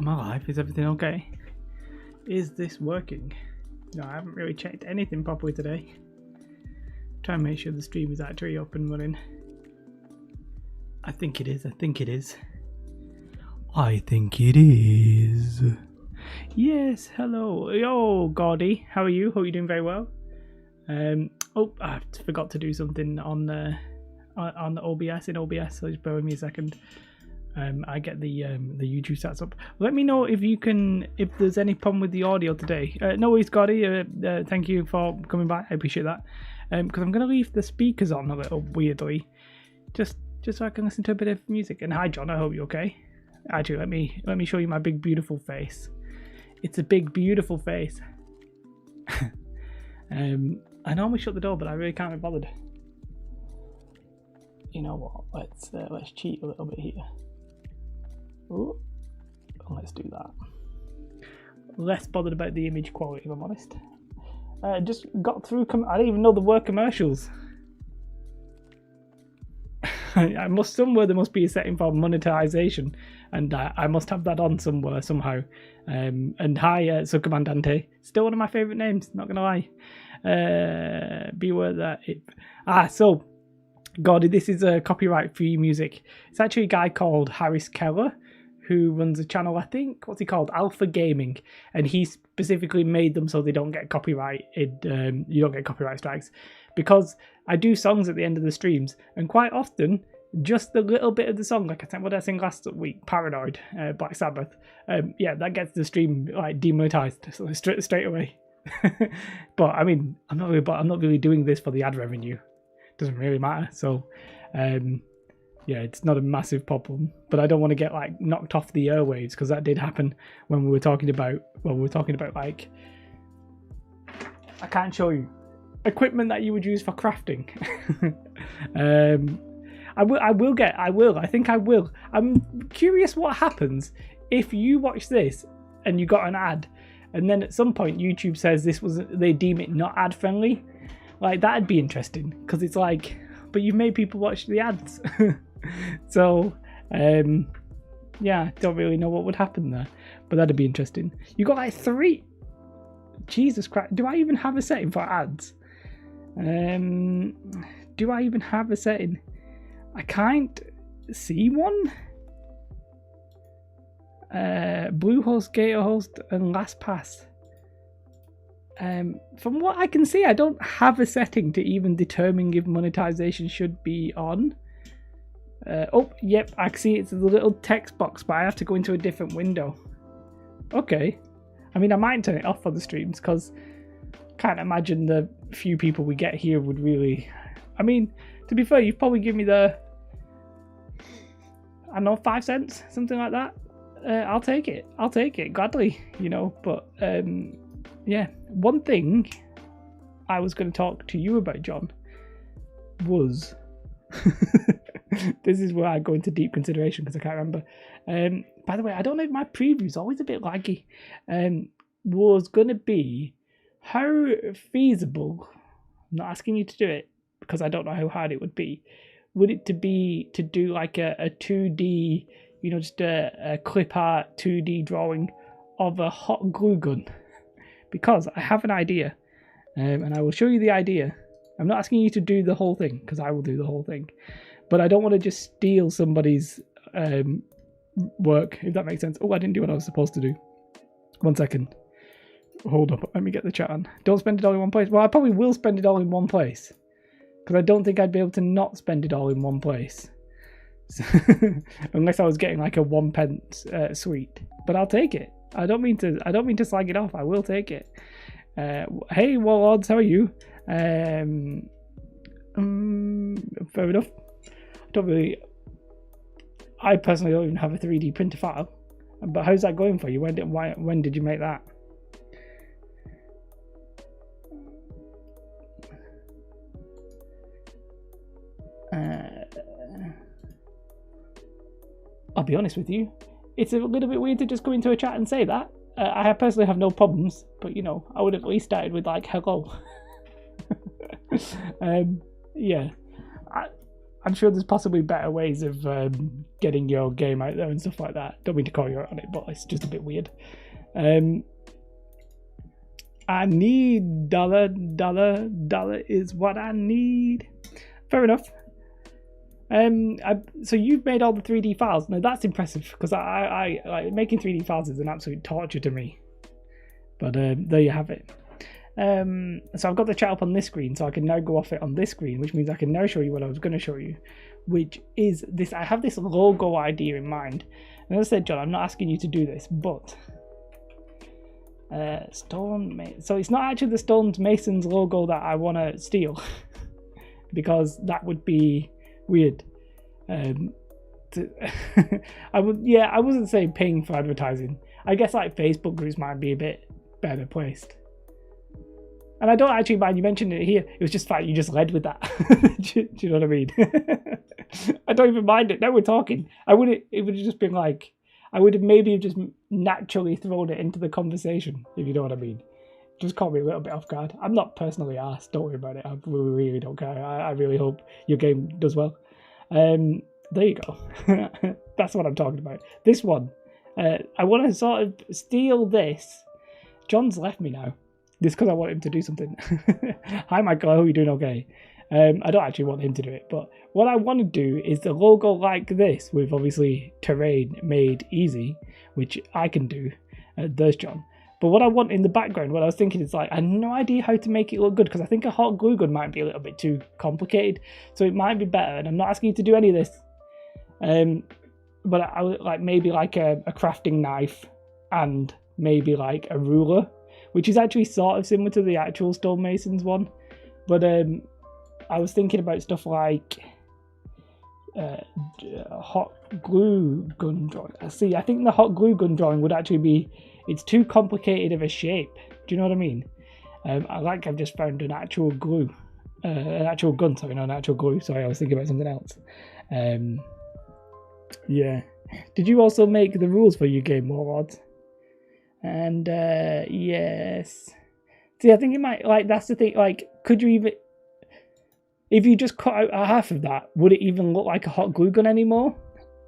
Am I live? Is everything okay? Is this working? No, I haven't really checked anything properly today. Try and make sure the stream is actually up and running. I think it is. I think it is. Yes, hello. Yo, Gordy. How are you? Hope you're doing very well. Oh, I forgot to do something on the OBS in OBS, so just bear with me a second. I get the YouTube stats up. Let me know if there's any problem with the audio today. No worries, Gordy. Thank you for coming by. I appreciate that. Because I'm going to leave the speakers on a little weirdly, just so I can listen to a bit of music. And hi, John. I hope you're okay. Actually, let me show you my big beautiful face. It's a big beautiful face. I normally shut the door, but I really can't be bothered. You know what? Let's cheat a little bit here. Ooh, let's do that. Less bothered about the image quality, if I'm honest. Just got through. I didn't even know there were commercials. There must be a setting for monetization, and I must have that on somewhere somehow. And hi, Subcomandante. Still one of my favourite names. Not gonna lie. Beware that. So, Gordy, this is copyright-free music. It's actually a guy called Harris Keller, who runs a channel, I think, what's he called? Alpha Gaming. And he specifically made them so they don't get copyrighted, you don't get copyright strikes. Because I do songs at the end of the streams, and quite often, just the little bit of the song, like what did I sing last week? Paranoid, Black Sabbath. Yeah, that gets the stream like demonetized straight away. But I mean, I'm not really doing this for the ad revenue. It doesn't really matter. So, yeah, it's not a massive problem, but I don't want to get like knocked off the airwaves, because that did happen when we were talking about like, I can't show you equipment that you would use for crafting. I think I will. I'm curious what happens if you watch this and you got an ad, and then at some point YouTube says they deem it not ad friendly. Like, that'd be interesting, because it's like, but you've made people watch the ads. So, yeah, don't really know what would happen there, but that'd be interesting. You got like 3. Jesus Christ, do I even have a setting for ads? Do I even have a setting? I can't see one. Bluehost, Gatorhost, and LastPass. From what I can see, I don't have a setting to even determine if monetization should be on. Oh, yep, I can see it's the little text box, but I have to go into a different window. Okay. I mean, I might turn it off for the streams, because I can't imagine the few people we get here would really... I mean, to be fair, you've probably given me I don't know, 5 cents, something like that. I'll take it gladly, you know. But yeah, one thing I was going to talk to you about, John, was this is where I go into deep consideration, because I can't remember. By the way, I don't know if my preview's always a bit laggy. Was going to be how feasible, I'm not asking you to do it because I don't know how hard it would be, would it to do like a 2D, you know, just a clip art 2D drawing of a hot glue gun? Because I have an idea, and I will show you the idea. I'm not asking you to do the whole thing, because I will do the whole thing, but I don't want to just steal somebody's work, if that makes sense. Oh, I didn't do what I was supposed to do. 1 second. Hold up, let me get the chat on. Don't spend it all in one place. Well, I probably will spend it all in one place, because I don't think I'd be able to not spend it all in one place. Unless I was getting like a 1 pence sweet. But I'll take it. I don't mean to slag it off. I will take it. Hey Warlords, how are you? Fair enough. I personally don't even have a 3D printer file. But how's that going for you? When did you make that? I'll be honest with you, it's a little bit weird to just go into a chat and say that. I personally have no problems, but you know, I would have at least started with like hello. Yeah, I'm sure there's possibly better ways of getting your game out there and stuff like that. Don't mean to call you out on it, but it's just a bit weird. I need dollar is what I need. Fair enough. So you've made all the 3D files. Now that's impressive, because I like making 3D files is an absolute torture to me. But there you have it. So I've got the chat up on this screen, so I can now go off it on this screen, which means I can now show you what I was going to show you, which is this. I have this logo idea in mind. And as I said, John, I'm not asking you to do this, but so it's not actually the Stone Masons logo that I want to steal, because that would be weird. I wasn't saying paying for advertising. I guess like Facebook groups might be a bit better placed. And I don't actually mind you mentioned it here. It was just fact you just led with that. do you know what I mean? I don't even mind it. Now we're talking. It would have just been like, I would have maybe just naturally thrown it into the conversation, if you know what I mean. Just caught me a little bit off guard. I'm not personally asked. Don't worry about it. I really don't care. I really hope your game does well. There you go. That's what I'm talking about. This one. I want to sort of steal this. John's left me now. This because I want him to do something. Hi, Michael. I hope you're doing okay. I don't actually want him to do it, but what I want to do is the logo like this, with obviously terrain made easy, which I can do. There's John. But what I want in the background, what I was thinking is like, I have no idea how to make it look good, because I think a hot glue gun might be a little bit too complicated. So it might be better, and I'm not asking you to do any of this. But I would like maybe like a crafting knife and maybe like a ruler, which is actually sort of similar to the actual stonemasons one. But I was thinking about stuff like hot glue gun drawing. See, I think the hot glue gun drawing would actually be, it's too complicated of a shape. Do you know what I mean? I've just found an actual glue, an actual gun. Sorry, not an actual glue. Sorry, I was thinking about something else. Yeah. Did you also make the rules for your game, Warlords? And yes. See, I think it might, like, that's the thing. Like, could you even, if you just cut out half of that, would it even look like a hot glue gun anymore?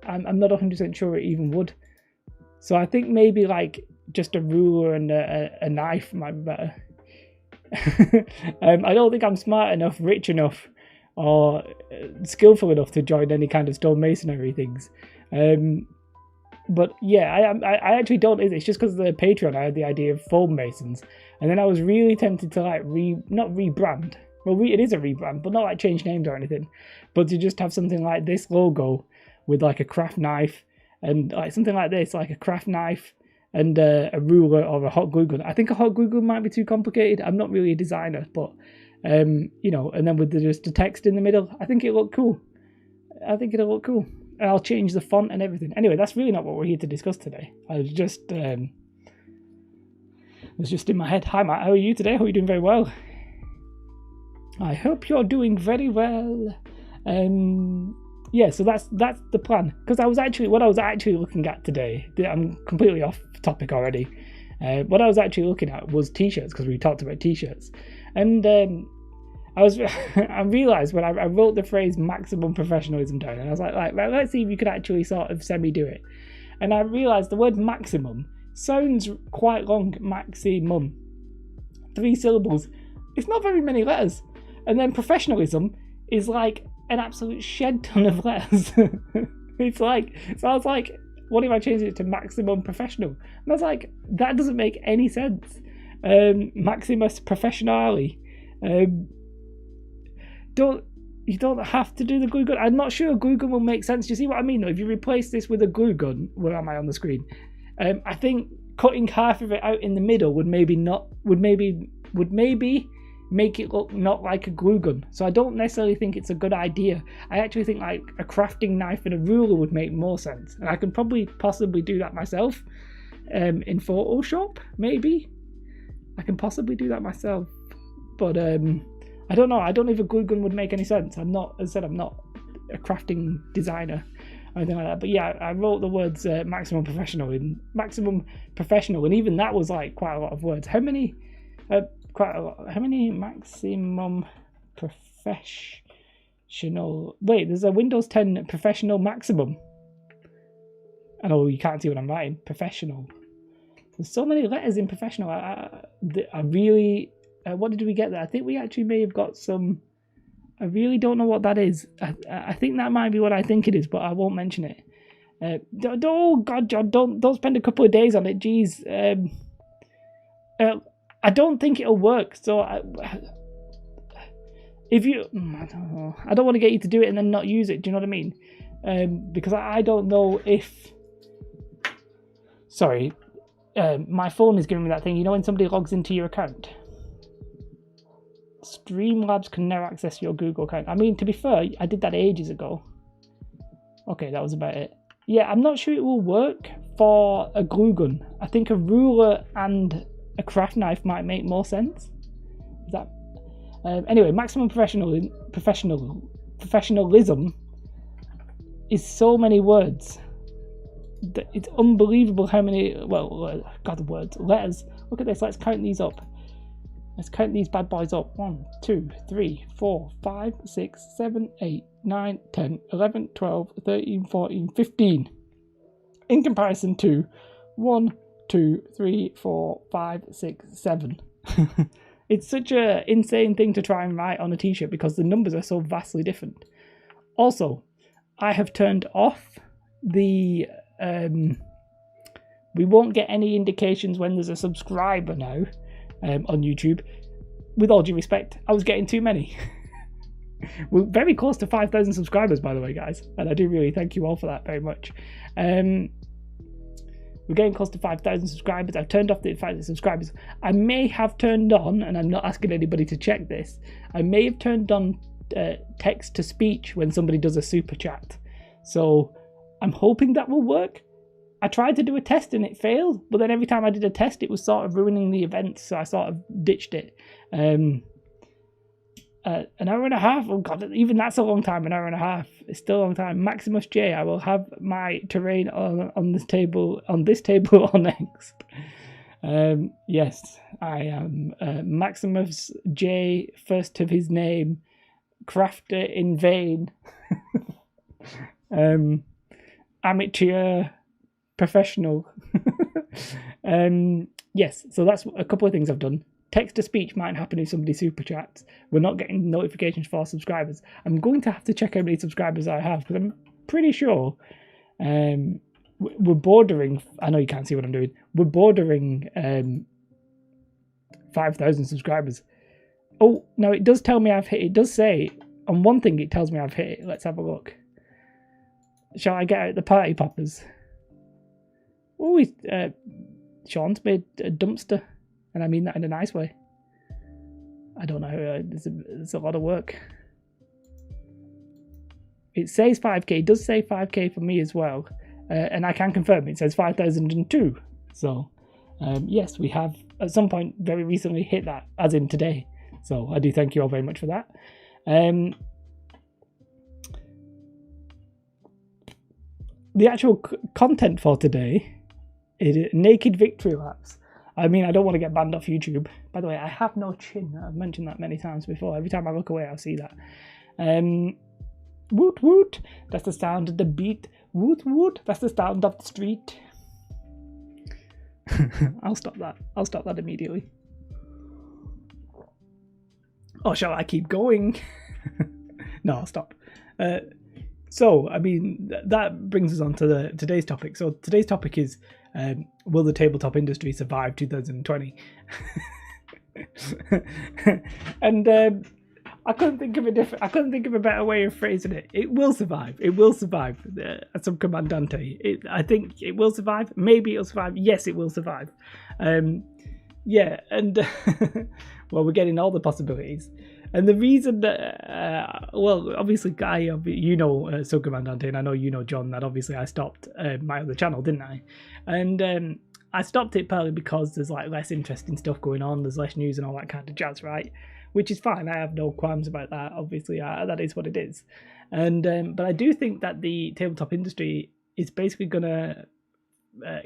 I'm not 100% sure it even would. So I think maybe like just a ruler and a knife might be better. I don't think I'm smart enough, rich enough, or skillful enough to join any kind of stonemasonry things. But yeah, I actually don't. It's just because of the Patreon I had the idea of foam masons, and then I was really tempted to like not rebrand. Well, it is a rebrand, but not like change names or anything, but to just have something like this logo with like a craft knife and like something like this, like a craft knife and a ruler or a hot glue gun. I think a hot glue gun might be too complicated. I'm not really a designer, but you know, and then with just the text in the middle, I think it'll look cool. I think it'll look cool. And I'll change the font and everything. Anyway, that's really not what we're here to discuss today. I was just it was just in my head. Hi Matt, how are you today? Hope you're doing very well. I hope you're doing very well. Yeah, so that's the plan. Because what I was actually looking at today, I'm completely off topic already. What I was actually looking at was t-shirts, because we talked about t-shirts. And I realised when I wrote the phrase maximum professionalism down, and I was like, let's see if you could actually sort of semi-do it. And I realised the word maximum sounds quite long. Maximum. 3 syllables. It's not very many letters. And then professionalism is like an absolute shed ton of letters. It's like, so I was like, what if I changed it to maximum professional? And I was like, that doesn't make any sense. Maximus professionale. You don't have to do the glue gun. I'm not sure a glue gun will make sense. Do you see what I mean though? If you replace this with a glue gun, where am I on the screen? I think cutting half of it out in the middle would maybe make it look not like a glue gun. So I don't necessarily think it's a good idea. I actually think like a crafting knife and a ruler would make more sense. And I can possibly do that myself in Photoshop, maybe. I can possibly do that myself. But I don't know. I don't know if a glue gun would make any sense. I'm not, as I said, I'm not a crafting designer or anything like that. But yeah, I wrote the words maximum professional, and even that was like quite a lot of words. How many? Quite a lot. How many maximum professional Wait, there's a Windows 10 Professional Maximum. I know you can't see what I'm writing. Professional. There's so many letters in professional. I really... what did we get there? I think we actually may have got some... I really don't know what that is. I think that might be what I think it is, but I won't mention it. Oh God, John, don't spend a couple of days on it. Jeez. I don't think it'll work. So if you, I don't know. I don't want to get you to do it and then not use it. Do you know what I mean? Because I don't know if. Sorry, my phone is giving me that thing. You know when somebody logs into your account. Streamlabs can now access your Google account. I mean, to be fair, I did that ages ago. Okay, that was about it. Yeah, I'm not sure it will work for a glue gun. I think a ruler and a craft knife might make more sense. Is that anyway? Maximum professionalism is so many words. It's unbelievable how many. Well, God, the words, letters. Look at this. Let's count these up. Let's count these bad boys up. 1, 2, 3, 4, 5, 6, 7, 8, 9, 10, 11, 12, 13, 14, 15. In comparison to 1, 2, 3, 4, 5, 6, 7. It's such an insane thing to try and write on a t-shirt because the numbers are so vastly different. Also, I have turned off the... we won't get any indications when there's a subscriber now. On YouTube, with all due respect, I was getting too many. We're very close to 5,000 subscribers, by the way, guys, and I do really thank you all for that very much. We're getting close to 5,000 subscribers. I've turned off the 5,000 subscribers. I may have turned on, and I'm not asking anybody to check this, I may have turned on text to speech when somebody does a super chat. So I'm hoping that will work. I tried to do a test and it failed, but then every time I did a test, it was sort of ruining the event, so I sort of ditched it. An hour and a half, oh God, even that's a long time, an hour and a half. It's still a long time. Maximus J, I will have my terrain on this table or next. Yes, I am Maximus J, first of his name, crafter in vain. Amateur... professional. Yes, so that's a couple of things I've done. Text to speech might happen if somebody super chats. We're not getting notifications for subscribers. I'm going to have to check how many subscribers I have because I'm pretty sure we're bordering. I know you can't see what I'm doing. We're bordering 5,000 subscribers. Oh, no, it does tell me I've hit. It does say on one thing it tells me I've hit it. Let's have a look. Shall I get out the party poppers? Oh, Sean's made a dumpster, and I mean that in a nice way. I don't know, there's a lot of work. It says 5k, it does say 5k for me as well, and I can confirm it says 5,002. So, yes, we have at some point very recently hit that, as in today. So I do thank you all very much for that. The actual content for today is naked victory laps. I mean, I don't want to get banned off YouTube. By the way, I have no chin. I've mentioned that many times before. Every time I look away, I'll see that. Woot woot. That's the sound of the beat. Woot woot. That's the sound of the street. I'll stop that. I'll stop that immediately. Or shall I keep going? No, I'll stop. So, I mean, that brings us on to today's topic. So today's topic is, will the tabletop industry survive 2020? And I couldn't think of a better way of phrasing it. It will survive. It will survive. Some commandante. I think it will survive. Maybe it'll survive. Yes, it will survive. Yeah, and well, we're getting all the possibilities. And the reason that, well, obviously, Guy, you know Subcommandante, and I know you know John, that obviously I stopped my other channel, didn't I? And I stopped it partly because there's like less interesting stuff going on, there's less news and all that kind of jazz, right? Which is fine, I have no qualms about that, obviously, that is what it is. And but I do think that the tabletop industry is basically going to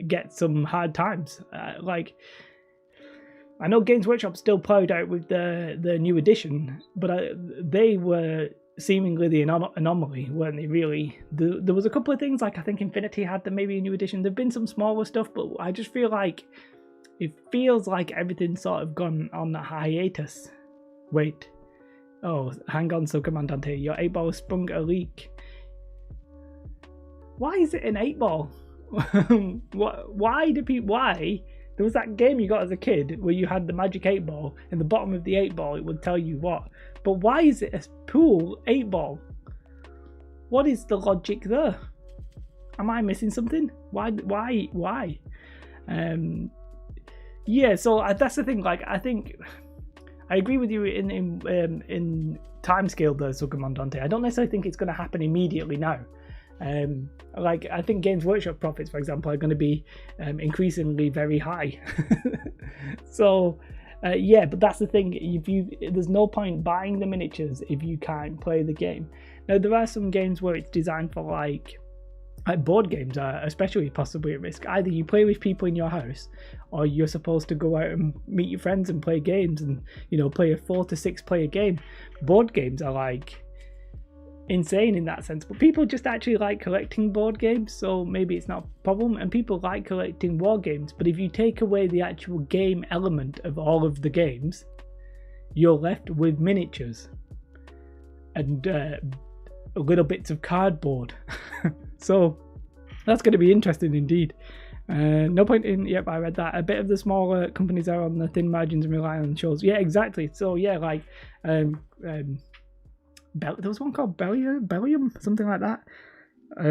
get some hard times. Like, I know Games Workshop still plowed out with the new edition, but they were seemingly the anomaly, weren't they, really? There was a couple of things, like I think Infinity had them, maybe a new edition. There've been some smaller stuff, but I just feel like it feels like everything's sort of gone on a hiatus. Wait. Oh, hang on, Subcommandante. Your 8-ball has sprung a leak. Why is it an 8-ball? Why do people... Why? There was that game you got as a kid where you had the magic 8-ball. In the bottom of the 8-ball, it would tell you what. But why is it a pool 8-ball? What is the logic there? Am I missing something? Why? Yeah, so that's the thing. Like, I think I agree with you in time scale there, Subcommandante. I don't necessarily think it's going to happen immediately now. Like, I think Games Workshop profits, for example, are going to be increasingly very high. So yeah, but that's the thing. There's no point buying the miniatures if you can't play the game. Now, there are some games where it's designed for like board games are especially possibly at risk. Either you play with people in your house, or you're supposed to go out and meet your friends and play games, and play a 4 to 6 player game. Board games are like insane in that sense, but people just actually like collecting board games, so maybe it's not a problem. And people like collecting war games, but if you take away the actual game element of all of the games, you're left with miniatures and little bits of cardboard. So that's going to be interesting indeed. No point in... Yep, I read that. A bit of the smaller companies are on the thin margins and rely on shows. Yeah, exactly. So yeah, like there was one called Bellium, something like that.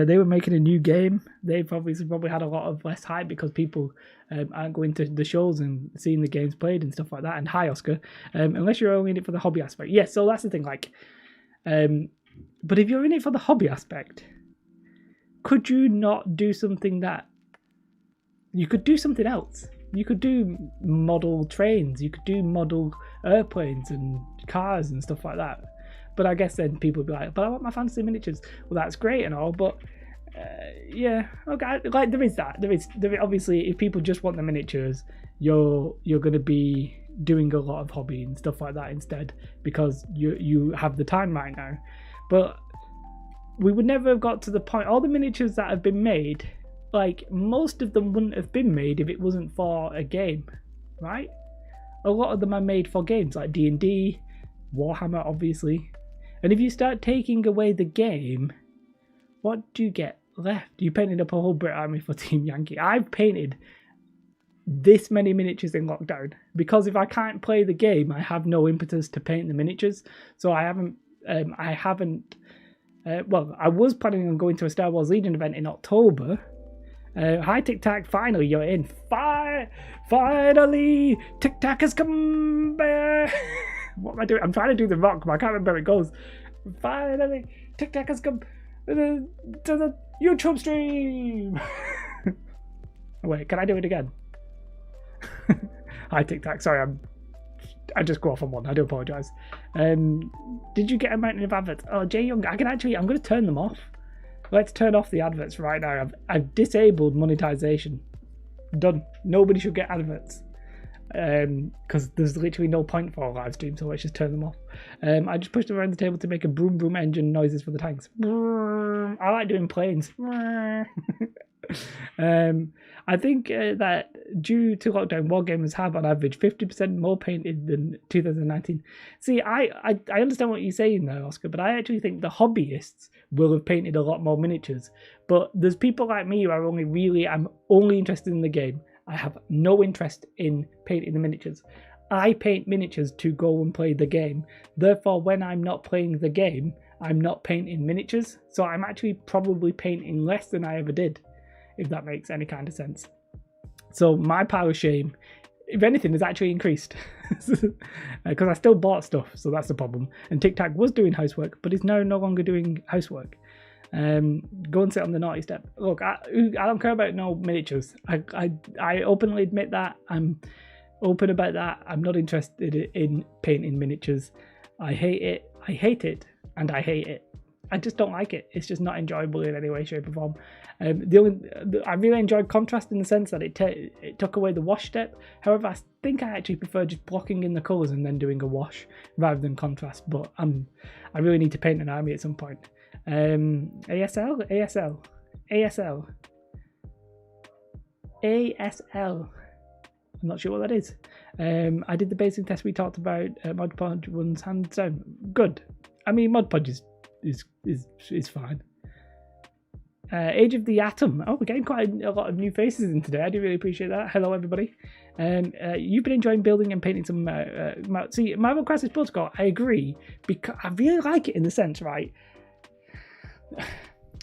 They were making a new game. They've obviously probably had a lot of less hype because people aren't going to the shows and seeing the games played and stuff like that. And hi, Oscar. Unless you're only in it for the hobby aspect. Yes, so that's the thing. Like, but if you're in it for the hobby aspect, could you not do something that... You could do something else. You could do model trains. You could do model airplanes and cars and stuff like that. But I guess then people would be like, but I want my fantasy miniatures. Well, that's great and all, but yeah, okay. Like there is obviously, if people just want the miniatures, you're going to be doing a lot of hobby and stuff like that instead, because you have the time right now. But we would never have got to the point. All the miniatures that have been made, like most of them wouldn't have been made if it wasn't for a game, right? A lot of them are made for games like D&D, Warhammer, obviously. And if you start taking away the game, what do you get left? You painted up a whole Brit Army for Team Yankee. I've painted this many miniatures in lockdown because if I can't play the game, I have no impetus to paint the miniatures. So I haven't. Well, I was planning on going to a Star Wars Legion event in October. Hi, Tic Tac. Finally, you're in. Finally, Tic Tac has come back. What am I doing? I'm trying to do the rock, but I can't remember where it goes. Finally, Tic Tac has come to the YouTube stream. Wait, can I do it again? Hi, Tic Tac. Sorry, I just go off on one. I do apologise. Did you get a mountain of adverts? Oh, Jay Young, I'm going to turn them off. Let's turn off the adverts right now. I've disabled monetization. Done. Nobody should get adverts. Because there's literally no point for a live stream, so let's just turn them off. I just pushed them around the table to make a broom broom engine noises for the tanks. I like doing planes. I think that due to lockdown, wargamers have on average 50% more painted than 2019. See, I understand what you're saying there, Oscar, but I actually think the hobbyists will have painted a lot more miniatures. But there's people like me who are I'm only interested in the game. I have no interest in painting the miniatures. I paint miniatures to go and play the game. Therefore, when I'm not playing the game, I'm not painting miniatures. So I'm actually probably painting less than I ever did, if that makes any kind of sense. So my pile of shame, if anything, has actually increased. Because I still bought stuff, so that's the problem. And Tic Tac was doing housework, but is now no longer doing housework. Go and sit on the naughty step. Look, I don't care about no miniatures. I openly admit that. I'm open about that. I'm not interested in painting miniatures. I hate it, and I hate it. I just don't like it. It's just not enjoyable in any way, shape, or form. I really enjoyed Contrast in the sense that it took away the wash step. However, I think I actually prefer just blocking in the colours and then doing a wash rather than Contrast. But I really need to paint an army at some point. ASL. I'm not sure what that is. I did the basic test we talked about. Mod Podge runs hands down. Good. I mean, Mod Podge is fine. Age of the Atom. Oh, we're getting quite a lot of new faces in today. I do really appreciate that. Hello, everybody. You've been enjoying building and painting some... see, Marvel Crisis Protocol, I agree, because I really like it in the sense, right?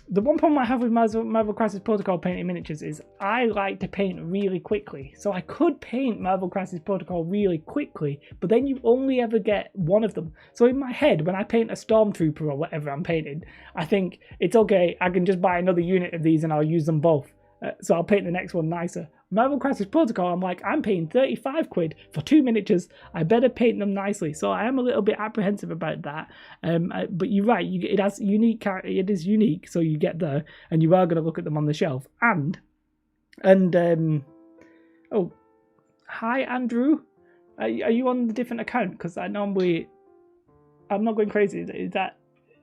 The one problem I have with Marvel Crisis Protocol painting miniatures is I like to paint really quickly. So I could paint Marvel Crisis Protocol really quickly, but then you only ever get one of them. So in my head, when I paint a Stormtrooper or whatever I'm painting, I think it's okay, I can just buy another unit of these and I'll use them both. So I'll paint the next one nicer. Marvel Crisis Protocol, I'm like, I'm paying 35 quid for 2 miniatures. I better paint them nicely. So I am a little bit apprehensive about that. But you're right, it has unique. It is unique, so you get there, and you are going to look at them on the shelf. Oh, hi Andrew. Are you on the different account? Because I'm not going crazy. Is that?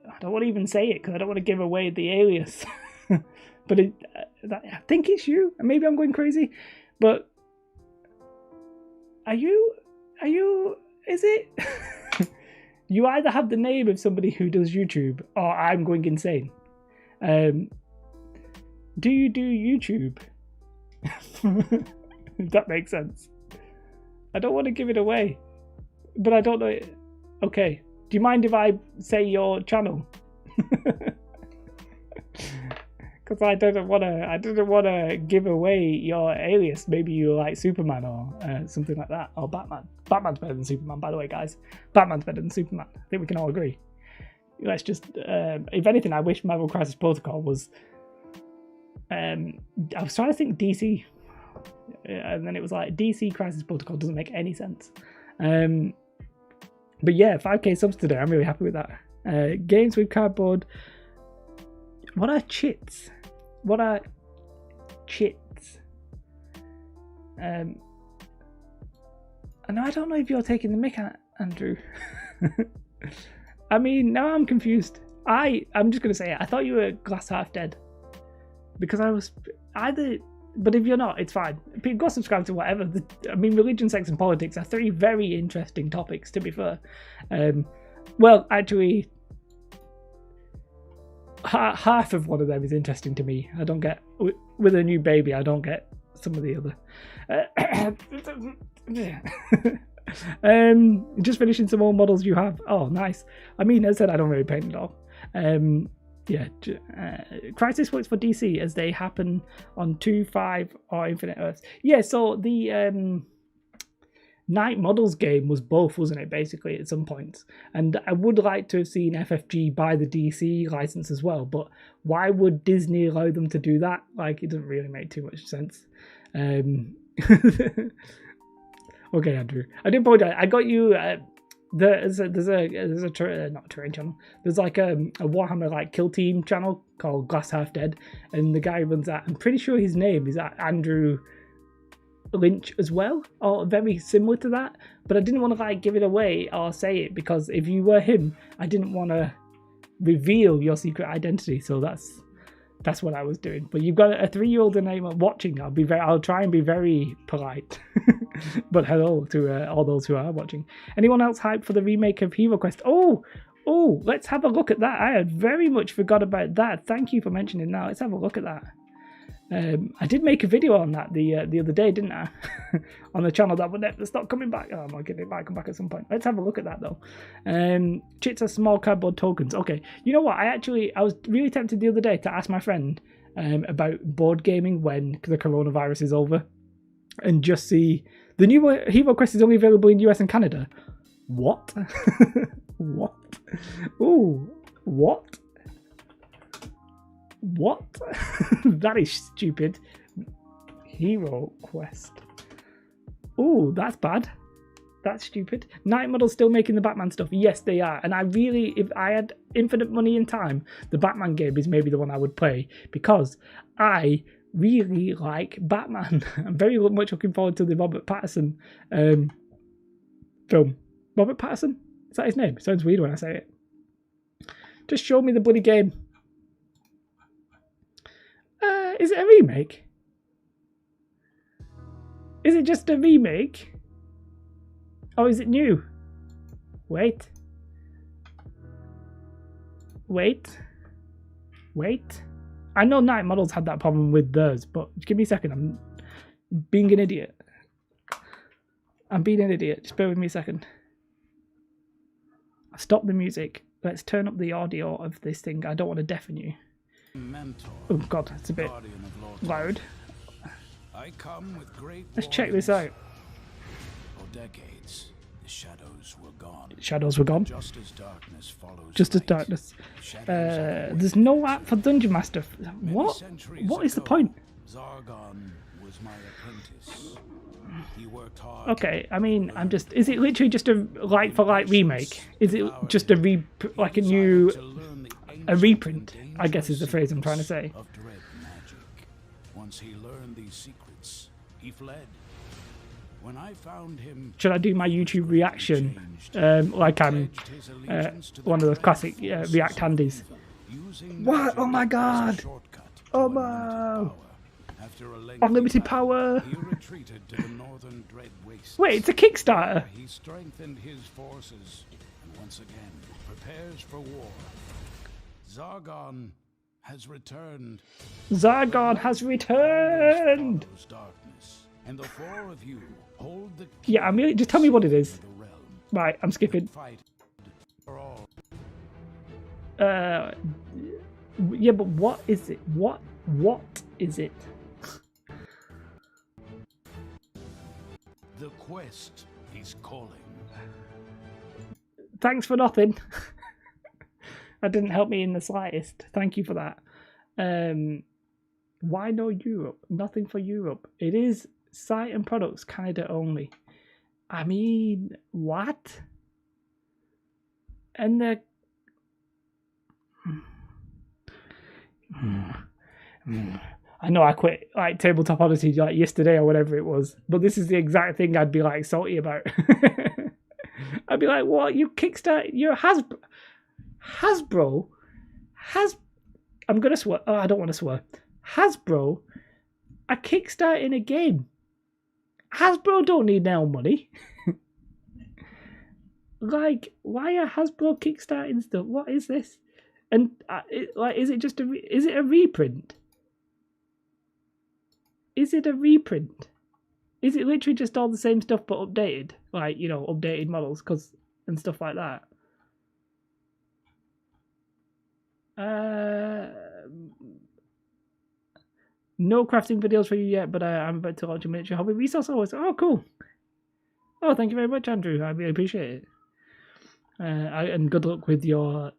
I don't want to even say it because I don't want to give away the alias. But I think it's you. Maybe I'm going crazy. But are you? Is it? You either have the name of somebody who does YouTube, or I'm going insane. Do you do YouTube? If that makes sense. I don't want to give it away, but I don't know. Okay. Do you mind if I say your channel? Because I didn't want to give away your alias. Maybe you like Superman or something like that, or Batman. Batman's better than Superman, by the way, guys. Batman's better than Superman. I think we can all agree. Let's just, if anything, I wish Marvel Crisis Protocol was. I was trying to think DC, and then it was like DC Crisis Protocol doesn't make any sense. But yeah, 5k subs today. I'm really happy with that. Games with cardboard. What are chits? What are chits? I don't know if you're taking the mick, Andrew. I mean, now I'm confused. I'm just going to say it. I thought you were glass half dead. Because I was either... But if you're not, it's fine. Go subscribe to whatever. Religion, sex and politics are 3 very interesting topics, to be fair. Well, actually... half of one of them is interesting to me. I don't get with a new baby. I don't get some of the other. Just finishing some old models you have. Oh, nice. I mean, as I said, I don't really paint at all. Crisis works for DC as they happen on 2, 5, or Infinite Earths. Yeah. So the Night Models game was both, wasn't it, basically, at some points? And I would like to have seen FFG buy the DC license as well, but why would Disney allow them to do that? Like, it doesn't really make too much sense. Okay, Andrew. I do apologize. I got you... There's a not a terrain channel. There's like a Warhammer like kill team channel called Glass Half Dead, and the guy runs that. I'm pretty sure his name is Andrew Lynch as well, or very similar to that, but I didn't want to like give it away or say it because if you were him, I didn't want to reveal your secret identity. So that's what I was doing. But you've got a 3-year-old and I'm watching. I'll try and be very polite. But hello to all those who are watching. Anyone else hyped for the remake of Hero Quest? Oh, let's have a look at that. I had very much forgot about that. Thank you for mentioning that. Let's have a look at that. I did make a video on that the other day, didn't I? On the channel that's not coming back. Oh my goodness, it might come back at some point. Let's have a look at that though. Chits are small cardboard tokens. Okay, you know what? I was really tempted the other day to ask my friend about board gaming when the coronavirus is over, and just see the new Hero Quest is only available in US and Canada. What? What? Ooh, what? What? That is stupid. Hero Quest. Oh, that's bad. That's stupid. Night Models still making the Batman stuff. Yes, they are. And I really, if I had infinite money and time, the Batman game is maybe the one I would play because I really like Batman. I'm very much looking forward to the Robert Pattinson film. Robert Pattinson? Is that his name? It sounds weird when I say it. Just show me the bloody game. Is it a remake? Is it just a remake? Or is it new? Wait. I know Night Models had that problem with theirs, but give me a second. I'm being an idiot. Just bear with me a second. Stop the music. Let's turn up the audio of this thing. I don't want to deafen you. Oh god, it's a bit loud. Let's check this out. For decades, the shadows were gone. Shadows were gone. Just as darkness follows. There's no app for Dungeon Master. What? What is the point? Zargon was my apprentice. He worked hard. Okay, I mean, is it literally just a like for like remake? Is it just a reprint? I guess is the phrase I'm trying to say. Of dread magic. Once he learned these secrets, he fled. When I found him, should I do my YouTube reaction like I'm one of those classic React handies? What? Oh my god! Oh my! Unlimited power! Wait, it's a Kickstarter! He strengthened his forces and once again prepares for war. Zargon has returned. Zargon has returned! Darkness, and the four of you hold the yeah, I'm really, just tell me what it is. Right, I'm skipping. Yeah, but what is it? What is it? The quest is calling. Thanks for nothing. That didn't help me in the slightest. Thank you for that. Why no Europe? Nothing for Europe. It is site and products Canada only. I mean, what? And the I know I quit like Tabletop Odyssey like yesterday or whatever it was, but this is the exact thing I'd be like salty about. I'd be like, what? You kickstart your Hasbro I'm gonna swear. Oh, I don't want to swear. Hasbro are kickstarting a game. Hasbro don't need no money. Like, why are Hasbro kickstarting stuff? What is this? And is it just is it a reprint? Is it a reprint? Is it literally just all the same stuff but updated? Like, you know, updated models and stuff like that. No crafting videos for you yet, but I'm about to launch a miniature hobby resource always. Oh, cool. Oh, thank you very much, Andrew. I really appreciate it. And good luck with your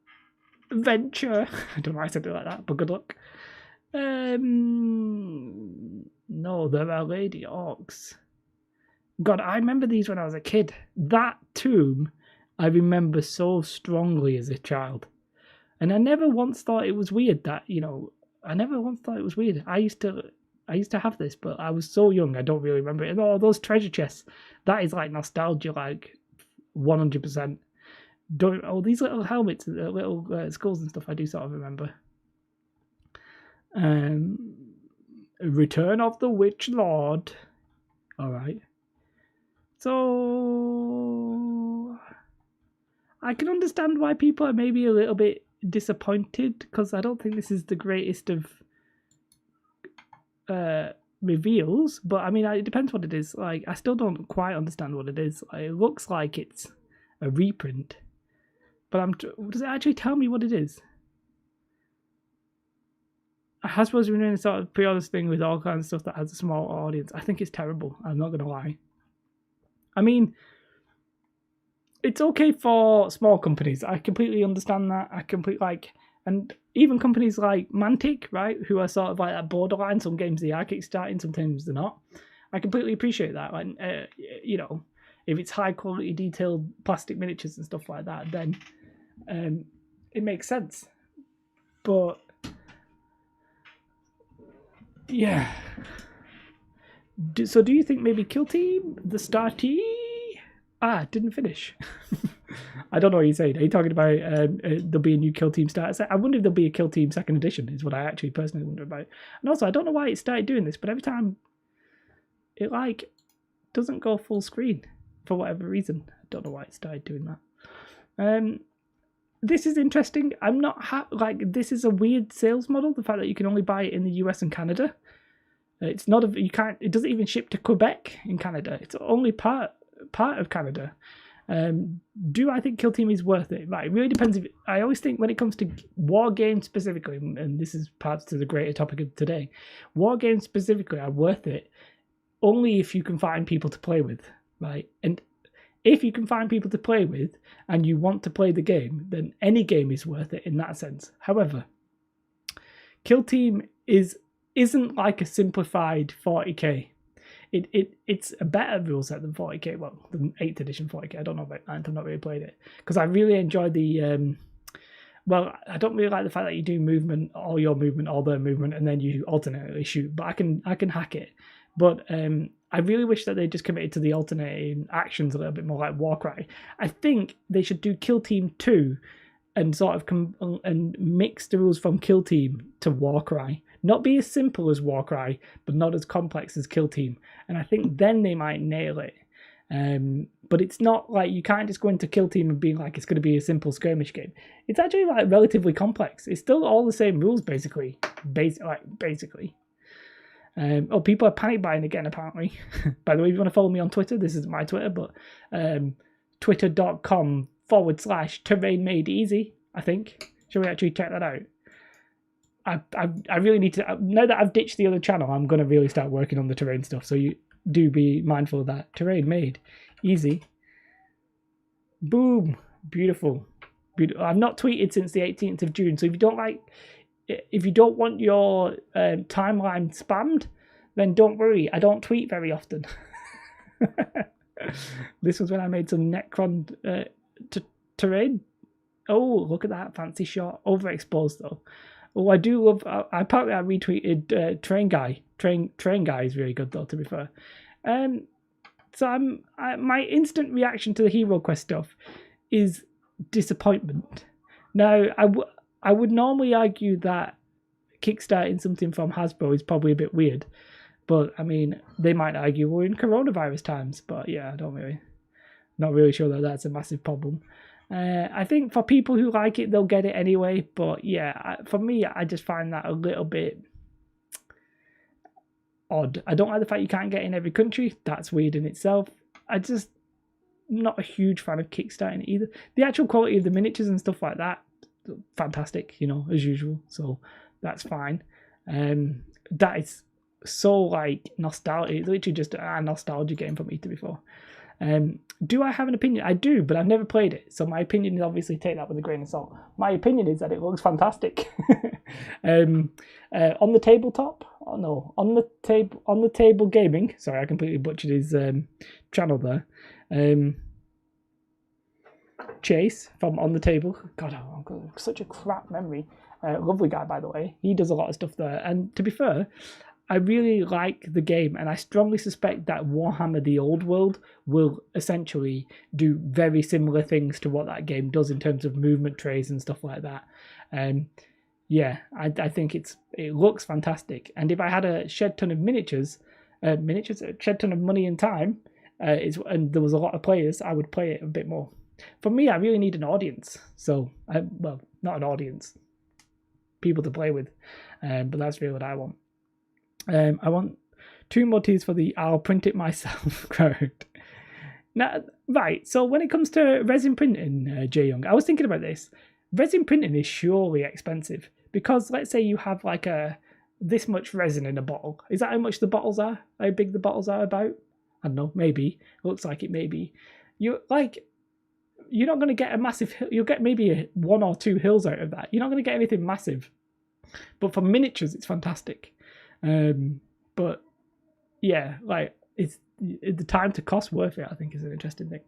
venture. I don't know why I said it like that, but good luck. No, there are lady orcs. God, I remember these when I was a kid. That tomb I remember so strongly as a child. And I never once thought it was weird that, you know, I used to have this, but I was so young, I don't really remember it. And all those treasure chests, that is like nostalgia, like 100%. These little helmets, little skulls and stuff, I do sort of remember. Return of the Witch Lord. Alright. So I can understand why people are maybe a little bit disappointed, because I don't think this is the greatest of reveals, but I mean, it depends what it is. Like, I still don't quite understand what it is. Like, it looks like it's a reprint, but does it actually tell me what it is? I suppose we're doing a sort of pre-orders thing with all kinds of stuff that has a small audience. I think it's terrible. I'm not gonna lie. I mean, it's okay for small companies. I completely understand that. And even companies like Mantic, right, who are sort of like that borderline. Some games they are kickstarting, sometimes they're not. I completely appreciate that. Like, you know, If it's high quality detailed plastic miniatures and stuff like that, then it makes sense. But yeah. So do you think maybe Kill Team, the Startee? Didn't finish. I don't know what you're saying. Are you talking about there'll be a new Kill Team starter set? I wonder if there'll be a Kill Team second edition, is what I actually personally wonder about. And also, I don't know why it started doing this, but every time it like doesn't go full screen for whatever reason. I don't know why it started doing that. This is interesting. I'm not this is a weird sales model. The fact that you can only buy it in the US and Canada. It's not you can't. It doesn't even ship to Quebec in Canada. It's only part of Canada. Do I think Kill Team is worth it? Right, it really depends. I always think when it comes to war games specifically, and this is parts to the greater topic of today, war games specifically are worth it only if you can find people to play with, right? And if you can find people to play with and you want to play the game, then any game is worth it in that sense. However, Kill Team isn't like a simplified 40k. It's a better rule set than 40k. Well, than 8th edition 40k. I don't know about 9th. I've not really played it because I really enjoyed the. Well, I don't really like the fact that you do movement, all your movement, all their movement, and then you alternately shoot. But I can hack it. But I really wish that they just committed to the alternating actions a little bit more like Warcry. I think they should do Kill Team 2 and sort of and mix the rules from Kill Team to Warcry. Not be as simple as Warcry, but not as complex as Kill Team. And I think then they might nail it. But it's not like you can't just go into Kill Team and be like it's going to be a simple skirmish game. It's actually like relatively complex. It's still all the same rules basically. Basically. People are panic buying again apparently. By the way, if you want to follow me on Twitter, this isn't my Twitter, but twitter.com/terrain made easy, I think. Shall we actually check that out? I really need to, now that I've ditched the other channel, I'm going to really start working on the terrain stuff. So you do be mindful of that. Terrain made easy. Boom. Beautiful. I've not tweeted since the 18th of June. So if you don't want your timeline spammed, then don't worry. I don't tweet very often. This was when I made some Necron terrain. Oh, look at that fancy shot. Overexposed though. Oh, I do love. Apparently, I retweeted Train Guy. Train Guy is really good though. To be fair, so my instant reaction to the Hero Quest stuff is disappointment. Now, I would normally argue that kickstarting something from Hasbro is probably a bit weird, but I mean, they might argue we're in coronavirus times. But yeah, not really sure that that's a massive problem. I think for people who like it, they'll get it anyway. But yeah, for me, I just find that a little bit odd. I don't like the fact you can't get in every country. That's weird in itself. I'm not a huge fan of Kickstarting either. The actual quality of the miniatures and stuff like that, fantastic, as usual. So that's fine. That is so like nostalgia. It's literally just a nostalgia game for me, to be fair. Do I have an opinion? I do, but I've never played it. So my opinion is obviously take that with a grain of salt. My opinion is that it looks fantastic. On the tabletop? Oh no, on the table gaming. Sorry, I completely butchered his channel there. Chase from On the Table. God, I've got such a crap memory. Lovely guy, by the way. He does a lot of stuff there. And to be fair, I really like the game, and I strongly suspect that Warhammer the Old World will essentially do very similar things to what that game does in terms of movement trays and stuff like that. I think it looks fantastic. And if I had a shed ton of miniatures, a shed ton of money and time, and there was a lot of players, I would play it a bit more. For me, I really need an audience. So, not an audience, people to play with, but that's really what I want. I want 2 motifs for the I'll print it myself crowd. Now, right, so when it comes to resin printing, Jay Young, I was thinking about this. Resin printing is surely expensive because let's say you have like this much resin in a bottle. Is that how much the bottles are? How big the bottles are about? I don't know, maybe. Looks like it maybe. You're not going to get a massive, you'll get maybe 1 or 2 hills out of that. You're not going to get anything massive. But for miniatures, it's fantastic. But yeah, like the time to cost worth it, I think, is an interesting thing.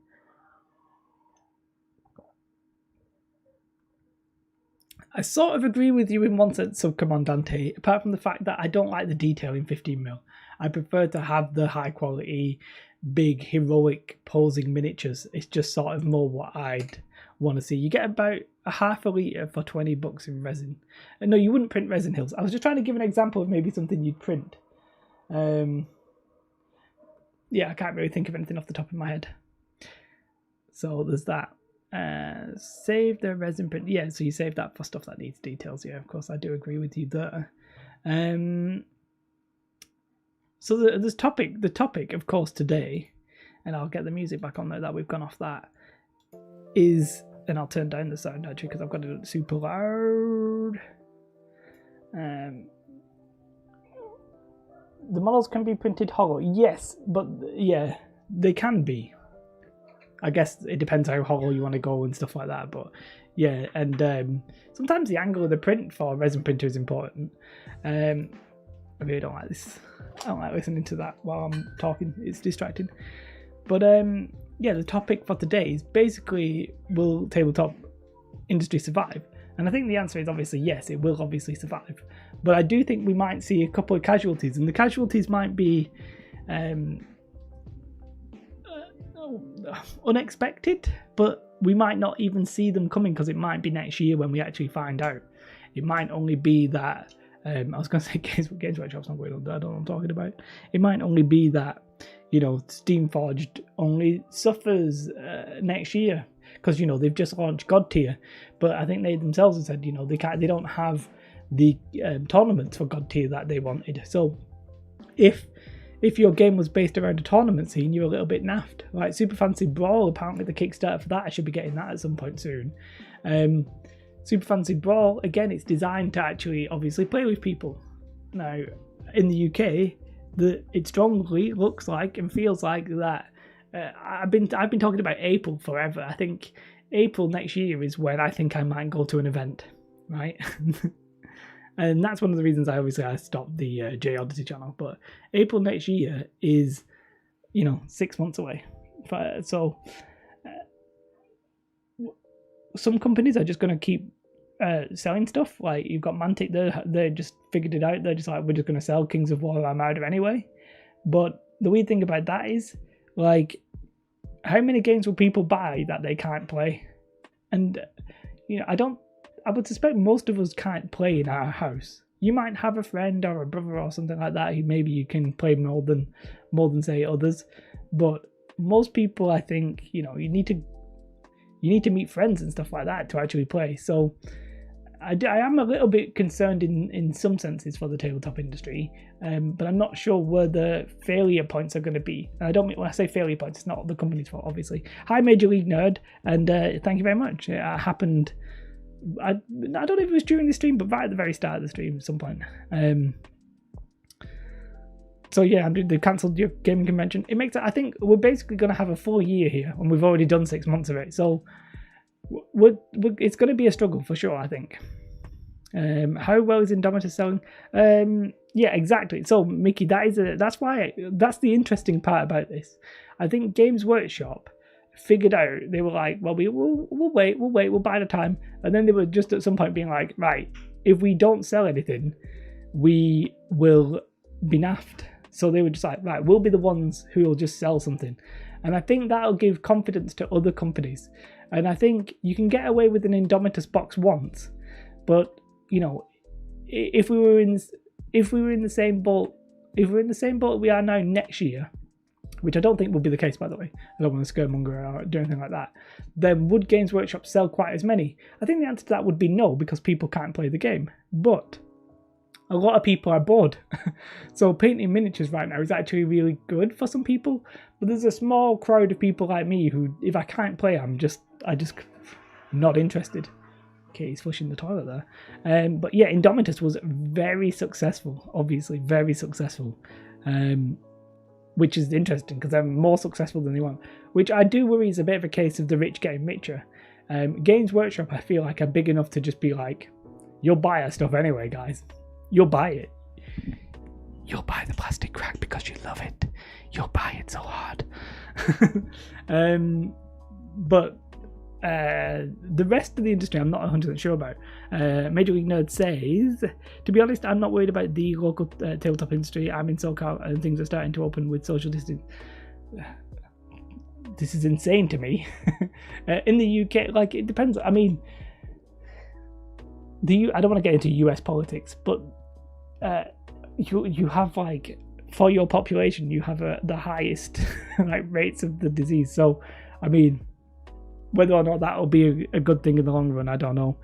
I sort of agree with you in one sense, Subcommandante, apart from the fact that I don't like the detail in 15mm. I prefer to have the high quality, big, heroic posing miniatures. It's just sort of more what I'd want to see. You get about a half a litre for $20 in resin. No, you wouldn't print resin hills. I was just trying to give an example of maybe something you'd print. Yeah, I can't really think of anything off the top of my head. So there's that. Save the resin print. Yeah, so you save that for stuff that needs details. Yeah, of course, I do agree with you there. So the topic, of course, today, and I'll get the music back on there that we've gone off that, is, and I'll turn down the sound actually because I've got it super loud. The models can be printed hollow. Yes, but yeah, they can be. I guess it depends how hollow you want to go and stuff like that. But yeah, and sometimes the angle of the print for a resin printer is important. I really don't like this. I don't like listening to that while I'm talking. It's distracting. But yeah, the topic for today is basically, will tabletop industry survive? And I think the answer is obviously yes, it will obviously survive. But I do think we might see a couple of casualties, and the casualties might be unexpected, but we might not even see them coming because it might be next year when we actually find out. It might only be that, I was going to say Games Workshop's not going on, I don't know what I'm talking about. It might only be that, you know, Steamforged only suffers next year because, you know, they've just launched God Tier, but I think they themselves have said, you know, they don't have the tournaments for God Tier that they wanted. So if your game was based around a tournament scene, you're a little bit naffed. Like Super Fantasy Brawl, apparently the Kickstarter for that, I should be getting that at some point soon. Super Fantasy Brawl, again, it's designed to actually obviously play with people. Now, in the UK, it strongly looks like and feels like that. I've been talking about April forever. I think April next year is when I think I might go to an event, right? And that's one of the reasons I stopped the J Odyssey channel. But April next year is, you know, 6 months away. So some companies are just going to keep selling stuff. Like you've got Mantic, they just figured it out. They're just like, we're just going to sell Kings of War Armada anyway. But the weird thing about that is, like, how many games will people buy that they can't play? And, you know, I would suspect most of us can't play in our house. You might have a friend or a brother or something like that who maybe you can play more than say others. But most people, I think, you know, you need to meet friends and stuff like that to actually play. So I am a little bit concerned in some senses for the tabletop industry, but I'm not sure where the failure points are going to be. And I don't mean, when I say failure points, it's not the company's fault, obviously. Hi, Major League Nerd, and thank you very much. It happened. I don't know if it was during the stream, but right at the very start of the stream at some point. So yeah, they've cancelled your gaming convention. It makes it, I think we're basically going to have a full year here, and we've already done 6 months of it. So it's going to be a struggle for sure, I think. How well is Indomitus selling? Yeah, exactly. So Mickey, that's the interesting part about this. I think Games Workshop figured out, they were like, well, we'll wait, we'll buy the time. And then they were just at some point being like, right, if we don't sell anything, we will be naffed. So they were just like, right, we'll be the ones who will just sell something. And I think that'll give confidence to other companies. And I think you can get away with an Indomitus box once, but you know, if we were in the same boat we are now next year, which I don't think will be the case, by the way, I don't want to scaremonger or do anything like that, then would Games Workshop sell quite as many? I think the answer to that would be no, because people can't play the game. But a lot of people are bored. So painting miniatures right now is actually really good for some people, but there's a small crowd of people like me who, if I can't play, I'm just not interested. Okay, he's flushing the toilet there. But yeah, Indomitus was very successful, obviously, very successful. Which is interesting because they're more successful than they want. Which I do worry is a bit of a case of the rich getting richer. Games Workshop, I feel like, are big enough to just be like, you'll buy our stuff anyway, guys. You'll buy it. You'll buy the plastic crack because you love it. you'll buy it so hard. But the rest of the industry I'm not 100% sure about. Major League Nerd says, to be honest, I'm not worried about the local tabletop industry. I'm in SoCal and things are starting to open with social distancing. This is insane to me. In the UK, like, it depends. I mean, I don't want to get into US politics, but you have, like, for your population, you have the highest like rates of the disease. So, I mean, whether or not that'll be a good thing in the long run, I don't know.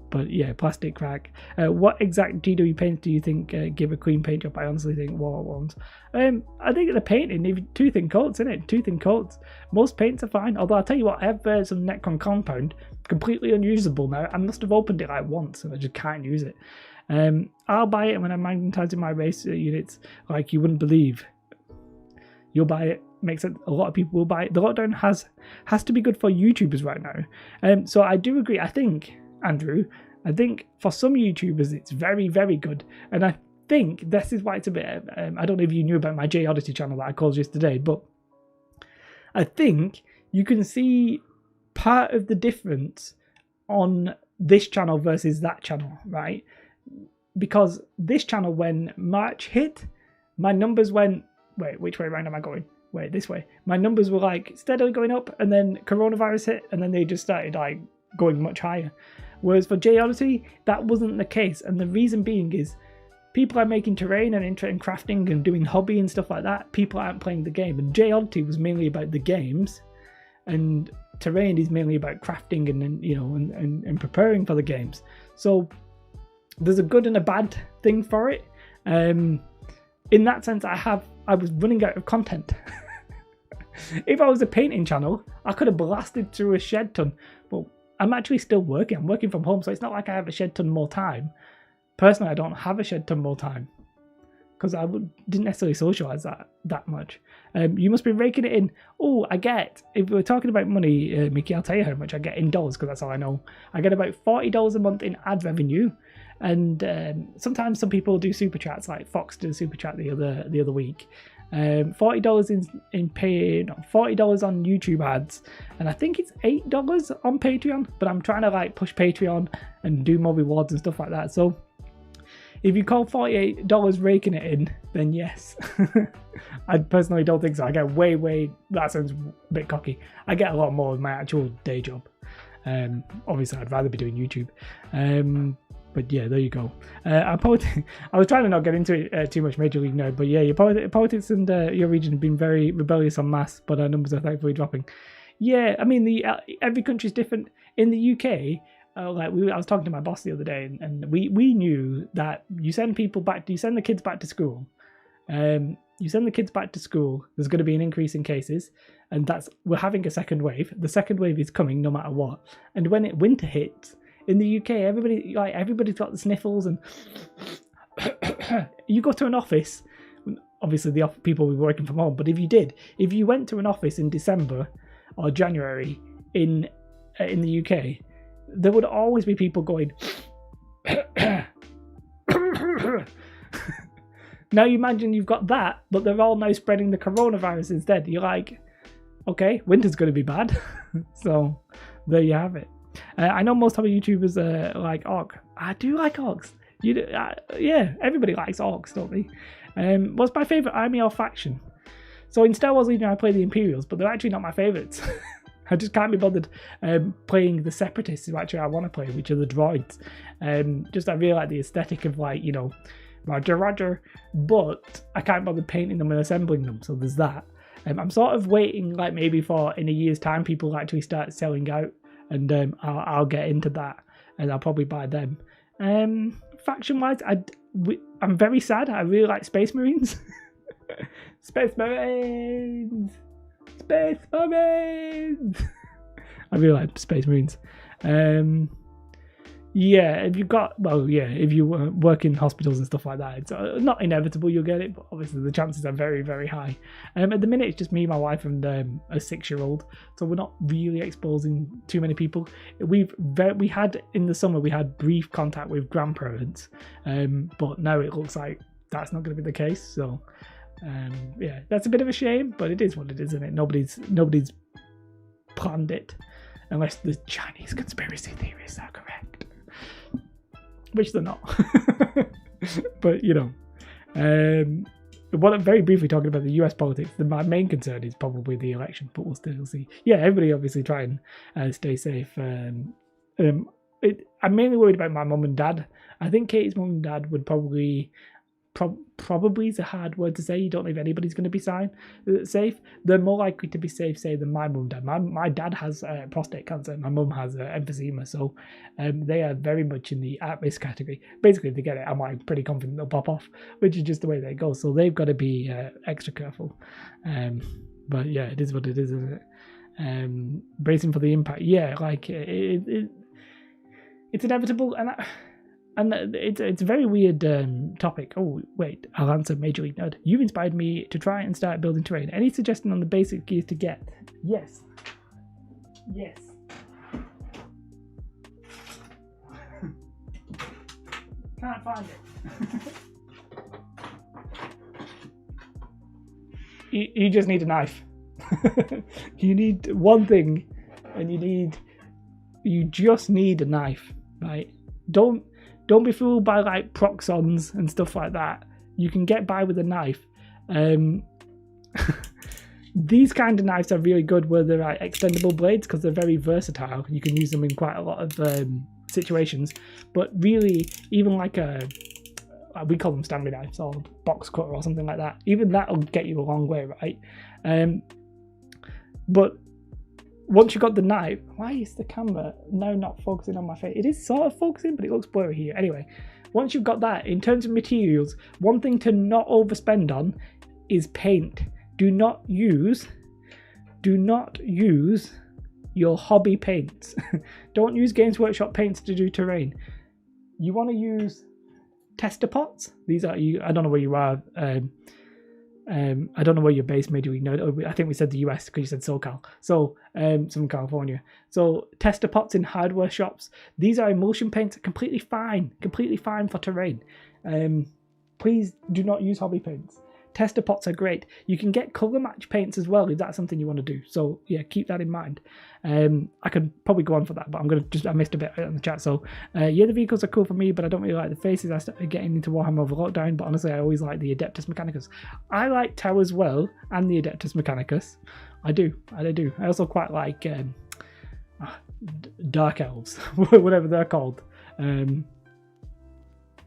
But yeah, plastic crack. What exact GW paints do you think give a clean paint job? I honestly think water ones. I think the painting, if two thin coats, isn't it? Two thin coats. Most paints are fine. Although I'll tell you what, I have some Necron compound, completely unusable now. I must have opened it like once and I just can't use it. I'll buy it when I'm magnetizing my race units like you wouldn't believe. You'll buy it. Makes sense. A lot of people will buy it. The lockdown has to be good for YouTubers right now. So I do agree. I think, Andrew, for some YouTubers it's very, very good. And I think this is why it's a bit, I don't know if you knew about my J Oddity channel that I called yesterday, but I think you can see part of the difference on this channel versus that channel, right? Because this channel, when March hit, my numbers went, wait, which way around am I going? Wait, this way. My numbers were like steadily going up, and then coronavirus hit, and then they just started like going much higher. Whereas for J Oddity, that wasn't the case, and the reason being is people are making terrain and interested in crafting and doing hobby and stuff like that. People aren't playing the game, and J Oddity was mainly about the games, and terrain is mainly about crafting and you know and preparing for the games. So there's a good and a bad thing for it. In that sense, I was running out of content. If I was a painting channel, I could have blasted through a shed ton. But I'm actually still working. I'm working from home, so it's not like I have a shed ton more time. Personally, I don't have a shed ton more time because I didn't necessarily socialise that much. You must be raking it in. Oh, I get, if we're talking about money, Mickey, I'll tell you how much I get in dollars because that's all I know. I get about $40 a month in ad revenue. And sometimes some people do super chats, like Fox did a super chat the other week. $40 in pay, no, $40 on YouTube ads, and I think it's $8 on Patreon. But I'm trying to like push Patreon and do more rewards and stuff like that. So if you call $48 raking it in, then yes. I personally don't think so. I get way. That sounds a bit cocky. I get a lot more with my actual day job. Obviously, I'd rather be doing YouTube. But yeah, there you go. I was trying to not get into it too much, Major League Nerd, but yeah, your politics and your region have been very rebellious en masse, but our numbers are thankfully dropping. Yeah, I mean, every country's different. In the UK, I was talking to my boss the other day, and we knew that you send the kids back to school. You send the kids back to school, there's going to be an increase in cases, and we're having a second wave. The second wave is coming no matter what. And when winter hits, in the UK, everybody's got the sniffles, and you go to an office. Obviously, the people will be working from home. But if you went to an office in December or January in the UK, there would always be people going. Now you imagine you've got that, but they're all now spreading the coronavirus instead. You're like, okay, winter's going to be bad. So there you have it. I know most of the YouTubers like Orc. I do like Orcs. Yeah, everybody likes Orcs, don't they? What's my favourite army or faction? So in Star Wars Legion, I play the Imperials, but they're actually not my favourites. I just can't be bothered playing the Separatists, who actually I want to play, which are the droids. I really like the aesthetic of, like, you know, Roger, but I can't bother painting them and assembling them, so there's that. I'm sort of waiting, like, maybe for in a year's time people actually start selling out. And I'll get into that, and I'll probably buy them. Faction-wise, I'm very sad. I really like Space Marines. Space Marines! Space Marines! I really like Space Marines. If you work in hospitals and stuff like that, it's not inevitable you'll get it, but obviously the chances are very, very high. At the minute, it's just me, my wife, and a 6-year-old, so we're not really exposing too many people. We had in the summer, we had brief contact with grandparents, but now it looks like that's not going to be the case. So Yeah, that's a bit of a shame, but it is what it is, isn't it? Nobody's planned it, unless the Chinese conspiracy theories are correct, which they're not. But what I'm very briefly talking about the US politics, my main concern is probably the election, but we'll still see. Yeah, everybody obviously try and stay safe. I'm mainly worried about my mum and dad. I think Katie's mum and dad would probably is a hard word to say. You don't know if anybody's going to be safe. They're more likely to be safe, say, than my mum and dad. My dad has prostate cancer. My mum has emphysema. So they are very much in the at-risk category. Basically, if they get it, I'm like pretty confident they'll pop off, which is just the way they go. So they've got to be extra careful. But yeah, it is what it is, isn't it? Bracing for the impact. Yeah, like it's inevitable, and it's a very weird topic. Oh, wait, I'll answer Major League Nerd. You've inspired me to try and start building terrain. Any suggestion on the basic gears to get? Yes. Can't find it. You just need a knife. You need one thing, and you just need a knife, right? Don't be fooled by like proxons and stuff like that. You can get by with a knife. These kind of knives are really good where they're like extendable blades because they're very versatile. You can use them in quite a lot of situations. But really, even like we call them Stanley knives or box cutter or something like that. Even that'll get you a long way, right? But once you've got the knife, why is the camera now not focusing on my face? It is sort of focusing, but it looks blurry here. Anyway, once you've got that, in terms of materials, one thing to not overspend on is paint. Do not use your hobby paints. Don't use Games Workshop paints to do terrain. You want to use tester pots. These are I don't know where you are. I don't know where you're based, Major League Nerd. I think we said the US because you said SoCal. So, some California. So, tester pots in hardware shops. These are emulsion paints, completely fine for terrain. Please do not use hobby paints. Tester pots are great. You can get colour match paints as well if that's something you want to do. So yeah, keep that in mind. I could probably go on for that, but I missed a bit on the chat. So yeah, the vehicles are cool for me, but I don't really like the faces. I started getting into Warhammer over lockdown, but honestly, I always like the Adeptus Mechanicus. I like Tau as well, and the Adeptus Mechanicus. I do. I also quite like Dark Elves, whatever they're called.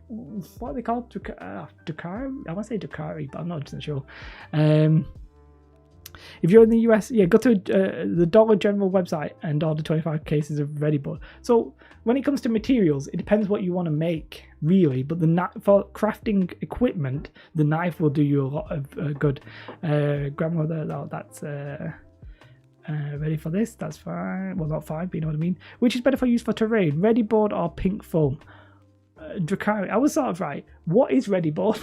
What are they called? Dakari? I want to say Dakari, but I'm not sure. If you're in the US, yeah, go to the Dollar General website and order 25 cases of Ready Board. So when it comes to materials, it depends what you want to make, really. But for crafting equipment, the knife will do you a lot of good. Grandmother, that's ready for this. That's fine. Well, not fine, but you know what I mean. Which is better for use for terrain, Ready Board or pink foam? Drakari. I was sort of right. What is Ready Board?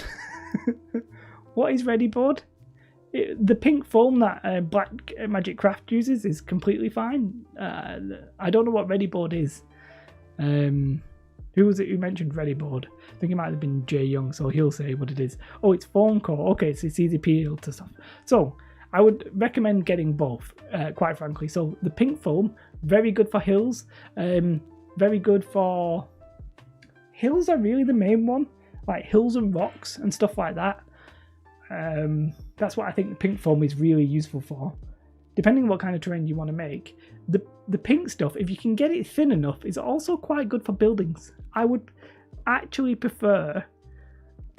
What is Ready Board? The pink foam that Black Magic Craft uses is completely fine. I don't know what Ready Board is. Who was it who mentioned Ready Board? I think it might have been Jay Young, so he'll say what it is. Oh, it's foam core. Okay, so it's easy peel to stuff. So I would recommend getting both, quite frankly. So the pink foam, very good for hills. Very good for... Hills are really the main one, like hills and rocks and stuff like that. That's what I think the pink foam is really useful for. Depending on what kind of terrain you want to make. The pink stuff, if you can get it thin enough, is also quite good for buildings. I would actually prefer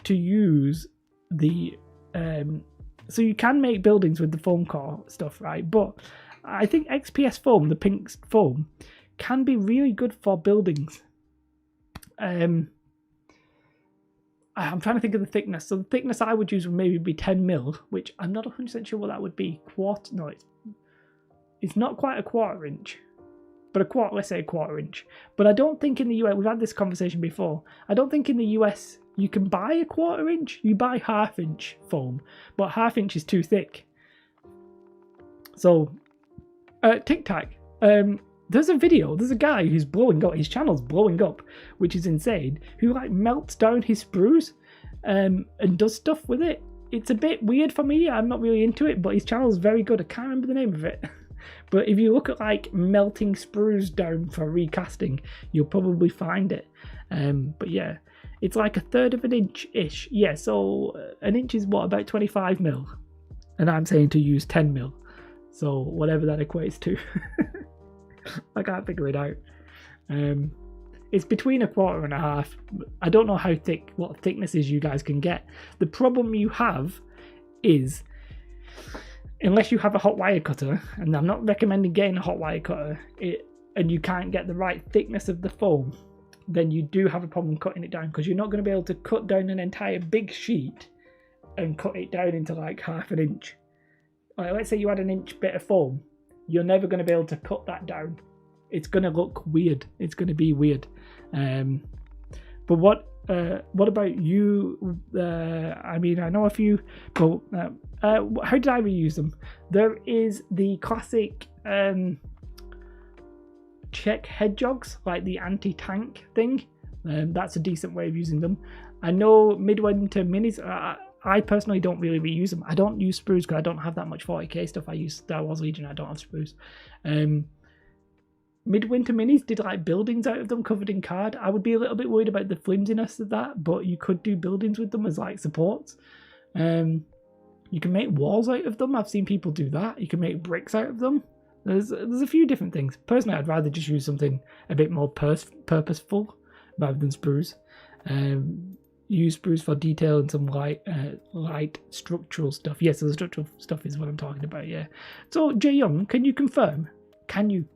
to use the... so you can make buildings with the foam core stuff, right? But I think XPS foam, the pink foam, can be really good for buildings. I'm trying to think of the thickness. So the thickness I would use would maybe be 10 mil, which I'm not 100% sure what that would be. It's not quite a quarter inch, but let's say a quarter inch. But I don't think in the US, we've had this conversation before, I don't think in the US you can buy a quarter inch. You buy half inch foam, but half inch is too thick. So, Tic Tac. There's a guy who's blowing up, his channel's blowing up, which is insane, who like melts down his sprues and does stuff with it. it's a bit weird for me. I'm not really into it, but his channel is very good. I can't remember the name of it. But if you look at like melting sprues down for recasting, you'll probably find it. But yeah, it's like 1/3 of an inch-ish. Yeah, so an inch is what, about 25 mil? And I'm saying to use 10 mil. So whatever that equates to. I can't figure it out. It's between 1/4 and 1/2. I don't know how thick, what thicknesses you guys can get. The problem you have is, unless you have a hot wire cutter, and I'm not recommending getting a hot wire cutter, and you can't get the right thickness of the foam, then you do have a problem cutting it down, because you're not going to be able to cut down an entire big sheet and cut it down into like 1/2 inch. Like, let's say you had an inch bit of foam, you're never going to be able to cut that down. It's going to look weird. It's going to be weird. But what about you? I mean, I know a few, but how did I reuse them? There is the classic Czech hedgehogs, like the anti-tank thing. That's a decent way of using them. I know midwinter minis. I personally don't really reuse them. I don't use sprues because I don't have that much 40k stuff. I use Star Wars Legion. I don't have sprues. Midwinter minis did like buildings out of them covered in card. I would be a little bit worried about the flimsiness of that, but you could do buildings with them as like supports. You can make walls out of them. I've seen people do that. You can make bricks out of them. There's a few different things. Personally, I'd rather just use something a bit more purposeful rather than sprues. Use sprues for detail and some light structural stuff. Yes, the structural stuff is what I'm talking about. Yeah. So Jay Young, can you confirm? Can you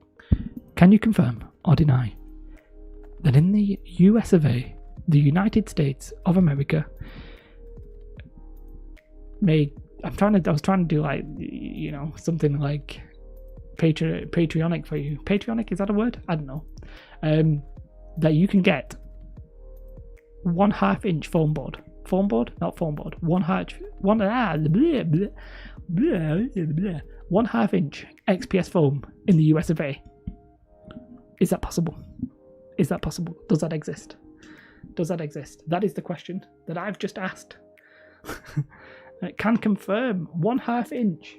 confirm or deny that in the US of A, the United States of America, I was trying to do like, you know, something like patriotic for you. Patriotic, is that a word? I don't know. That you can get 1/2 inch foam board, not foam board. 1/2 inch XPS foam in the US of A. Is that possible? Is that possible? Does that exist? Does that exist? That is the question that I've just asked. Can confirm 1/2 inch.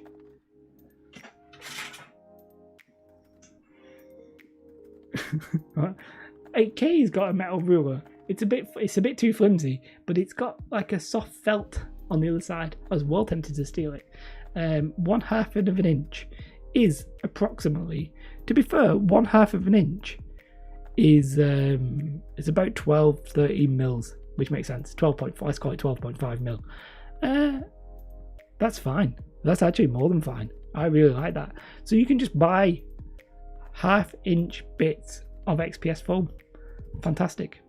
K's got a metal ruler. It's a bit too flimsy, but it's got like a soft felt on the other side. I was well tempted to steal it. 1/2 of an inch is approximately, to be fair, 1/2 of an inch is about 12-13 mils, which makes sense. 12.5, let's call it 12.5 mil. That's fine. That's actually more than fine. I really like that. So you can just buy 1/2 inch bits of XPS foam. Fantastic.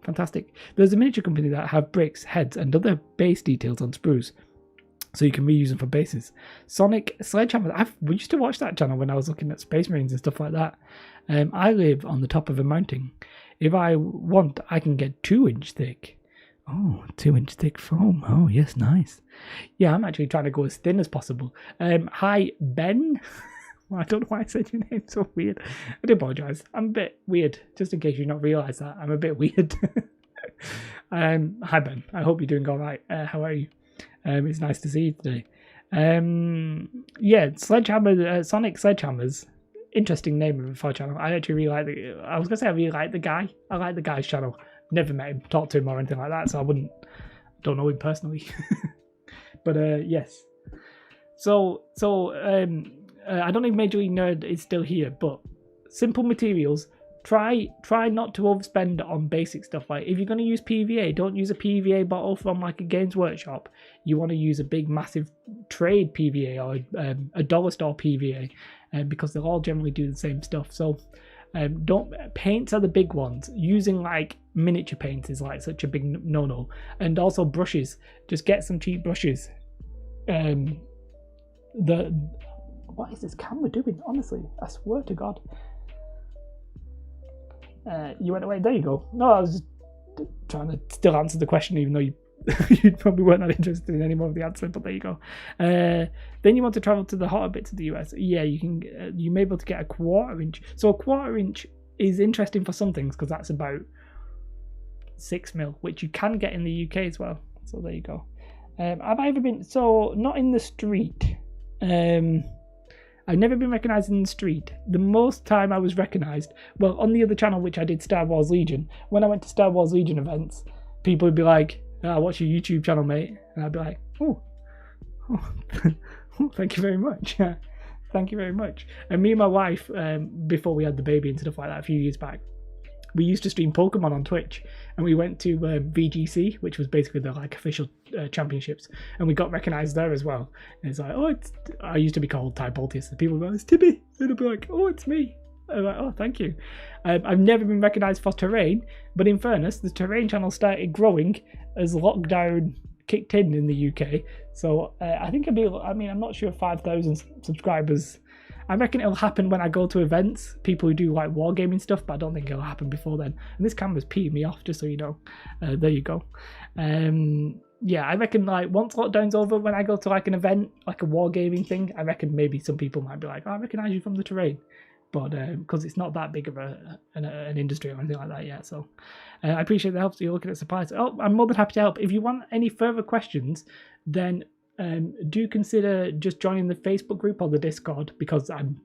There's a miniature company that have bricks, heads, and other base details on sprues, so you can reuse them for bases. Sonic Sledgehammer. We used to watch that channel when I was looking at Space Marines and stuff like that. I live on the top of a mountain. If I want, I can get 2-inch thick. Oh, 2-inch thick foam. Oh, yes, nice. Yeah, I'm actually trying to go as thin as possible. Hi, Ben. I don't know why I said your name so weird. I do apologise. I'm a bit weird, just in case you've not realised that. I'm a bit weird. Hi, Ben. I hope you're doing all right. How are you? It's nice to see you today. Yeah, Sledgehammer, Sonic Sledgehammers. Interesting name for a channel. I actually really like I was going to say I really like the guy. I like the guy's channel. Never met him, talked to him or anything like that, so don't know him personally. But yes. So I don't know if Major League Nerd is still here, but simple materials. Try not to overspend on basic stuff. Like if you're going to use PVA, don't use a PVA bottle from like a Games Workshop. You want to use a big massive trade PVA or a dollar store PVA, because they'll all generally do the same stuff. So paints are the big ones. Using like miniature paints is like such a big no-no. And also brushes. Just get some cheap brushes. What is this camera doing? Honestly, I swear to God. You went away. There you go. No, I was just trying to still answer the question, even though you probably weren't that interested in any more of the answer. But there you go. Then you want to travel to the hotter bits of the US. Yeah, you can. You may be able to get a 1/4 inch. So a 1/4 inch is interesting for some things because that's about 6 mil, which you can get in the UK as well. So there you go. Have I ever been? So not in the street. I've never been recognised in the street. The most time I was recognised, well, on the other channel which I did, Star Wars Legion. When I went to Star Wars Legion events, people would be like, "What's your YouTube channel, mate?" And I'd be like, "Oh, thank you very much." Thank you very much. And me and my wife, before we had the baby and stuff like that a few years back, we used to stream Pokemon on Twitch, and we went to VGC, which was basically the like official championships, and we got recognised there as well. And it's like, oh, I used to be called Tyboltius, and people would go, "It's Tibby," and I'd be like, "Oh, it's me." I'm like, "Oh, thank you." I've never been recognised for terrain, but in fairness, the terrain channel started growing as lockdown kicked in the UK. So I think I'm not sure if 5,000 subscribers. I reckon it'll happen when I go to events, people who do like wargaming stuff, but I don't think it'll happen before then. And this camera's peeing me off, just so you know. There you go. Yeah, I reckon like once lockdown's over, when I go to like an event, like a wargaming thing, I reckon maybe some people might be like, "Oh, I recognise you from the terrain." But because it's not that big of an industry or anything like that yet. So I appreciate the help. So you're looking at supplies. Oh, I'm more than happy to help. If you want any further questions, then do consider just joining the Facebook group or the Discord, because I'm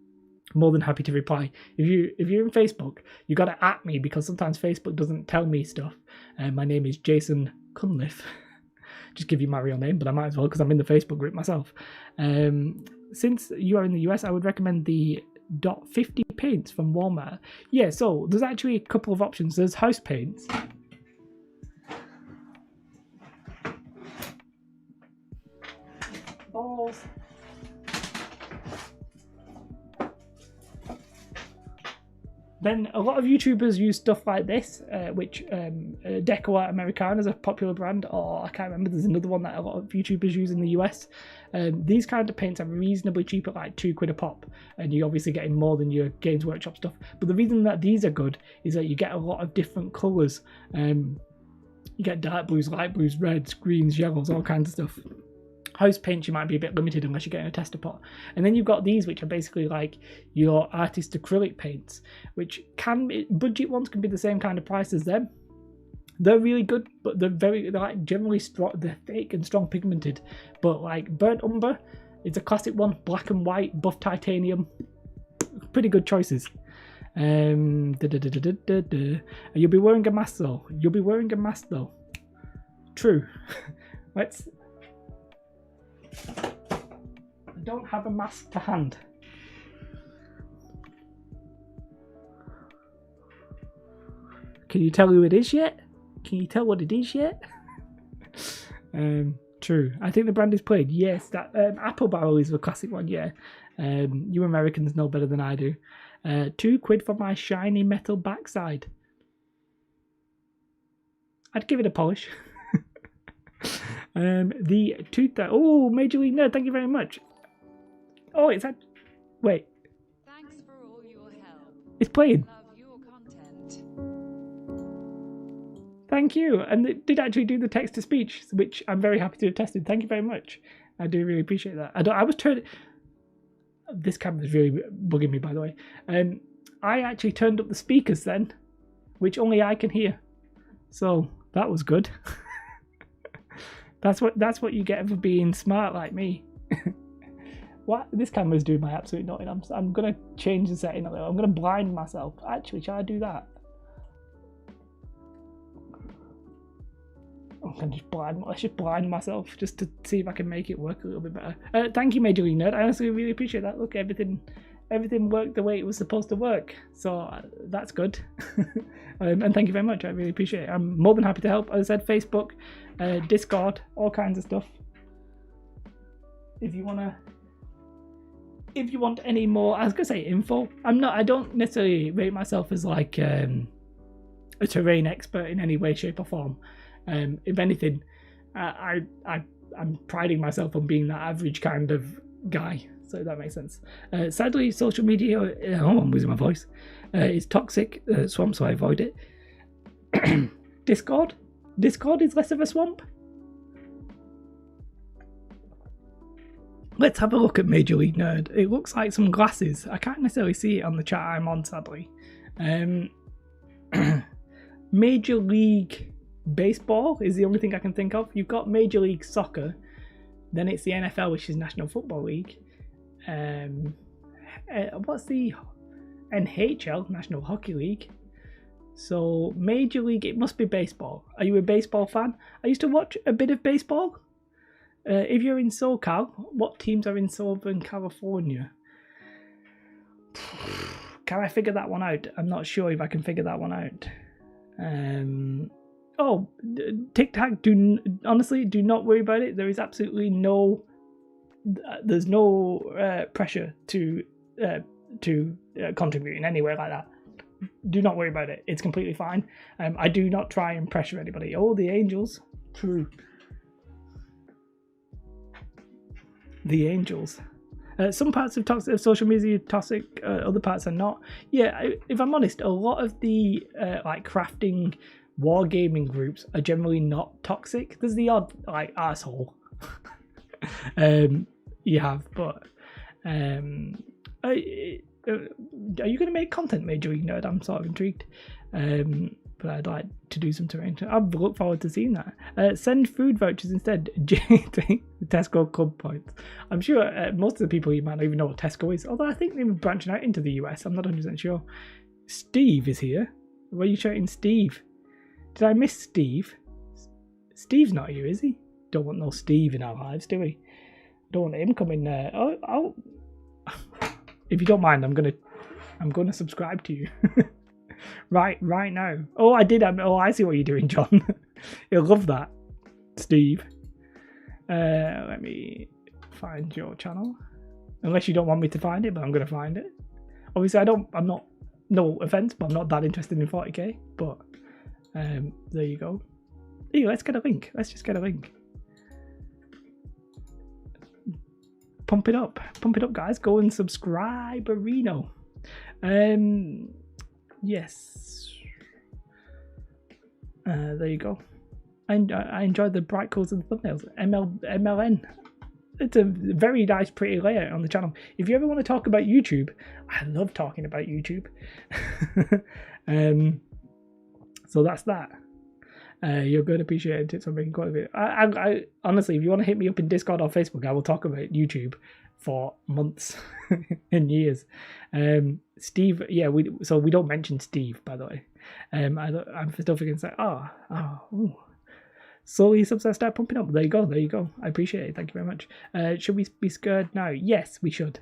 more than happy to reply. If you're in Facebook, you got to at me, because sometimes Facebook doesn't tell me stuff. My name is Jason Cunliffe. Just give you my real name, but I might as well because I'm in the Facebook group myself. Since you are in the US, I would recommend the .50 paints from Walmart. Yeah, so there's actually a couple of options. There's house paints. Balls. Then a lot of YouTubers use stuff like this, which Deco Americana is a popular brand, or I can't remember, there's another one that a lot of YouTubers use in the US. These kind of paints are reasonably cheap at like £2 a pop, and you're obviously getting more than your Games Workshop stuff. But the reason that these are good is that you get a lot of different colours. You get dark blues, light blues, reds, greens, yellows, all kinds of stuff. House paints, you might be a bit limited unless you're getting a tester pot. And then you've got these, which are basically like your artist acrylic paints, which budget ones can be the same kind of price as them. They're really good, but they're like generally strong, they're thick and strong pigmented. But like Burnt Umber, it's a classic one, black and white, buff titanium, pretty good choices. You'll be wearing a mask though. True. I don't have a mask to hand. Can you tell who it is yet? Can you tell what it is yet? True. I think the brand is Plaid. Yes, that Apple Barrel is the classic one. Yeah. You Americans know better than I do. £2 for my shiny metal backside. I'd give it a polish. The tooth. Oh, Major League Nerd, thank you very much. Oh, it's that. Wait. Thanks for all your help. It's playing. Love your content. Thank you. And it did actually do the text to speech, which I'm very happy to have tested. Thank you very much. I do really appreciate that. I was turning. This camera's really bugging me, by the way. I actually turned up the speakers then, which only I can hear. So that was good. That's what you get for being smart like me. What? This camera's doing my absolute nothing. I'm gonna change the setting a little. I'm gonna blind myself. Actually, shall I do that? Let's just blind myself just to see if I can make it work a little bit better. Thank you, Major League Nerd. I honestly really appreciate that. Look, everything worked the way it was supposed to work. So that's good. And thank you very much. I really appreciate it. I'm more than happy to help. As I said, Facebook, Discord, all kinds of stuff. If you want any more, I was gonna say info. I don't necessarily rate myself as like a terrain expert in any way, shape, or form. If anything, I'm priding myself on being that average kind of guy. So that makes sense. Sadly, social media, I'm losing my voice, is toxic swamp, so I avoid it. Discord is less of a swamp. Let's have a look at Major League Nerd. It looks like some glasses. I can't necessarily see it on the chat I'm on, sadly. Major League Baseball is the only thing I can think of. You've got Major League Soccer, Then it's the NFL, which is National Football League. What's the NHL, National Hockey League? So Major League, it must be baseball. Are you a baseball fan? I used to watch a bit of baseball. If you're in SoCal, what teams are in Southern California? Can I figure that one out? I'm not sure if I can figure that one out. Tic Tac, honestly, do not worry about it. There is absolutely no pressure to contribute in any way like that. Do not worry about it. It's completely fine. I do not try and pressure anybody. Oh, the Angels. True. The Angels. Some parts of social media are toxic, other parts are not. Yeah, if I'm honest, a lot of the crafting wargaming groups are generally not toxic. There's the odd asshole you have, but are you going to make content, Major League Nerd? I'm sort of intrigued. But I'd like to do some terrain. I look forward to seeing that. Send food vouchers instead. Tesco Club points. I'm sure most of the people you might not even know what Tesco is. Although I think they're branching out into the US. I'm not 100% sure. Steve is here. Why are you shouting Steve? Did I miss Steve? Steve's not here, is he? Don't want no Steve in our lives, do we? Don't want him coming there. Oh. If you don't mind, I'm gonna subscribe to you. right now. Oh, I did. I see what you're doing, John. You'll love that, Steve. Let me find your channel. Unless you don't want me to find it, but I'm gonna find it. Obviously, I'm not. No offense, but I'm not that interested in 40k. But there you go. Hey, let's get a link. Let's just get a link. Pump it up, guys. Go and subscribe, Reno. Yes. There you go. I enjoyed the bright colours of the thumbnails. MLN. It's a very nice, pretty layout on the channel. If you ever want to talk about YouTube, I love talking about YouTube. So that's that. You're going to appreciate tips on making quite a bit. I honestly, if you want to hit me up in Discord or Facebook, I will talk about YouTube for months and years. Steve, yeah, we don't mention Steve, by the way. I'm still thinking, slowly subs start pumping up. There you go. I appreciate it. Thank you very much. Should we be scared now? Yes, we should.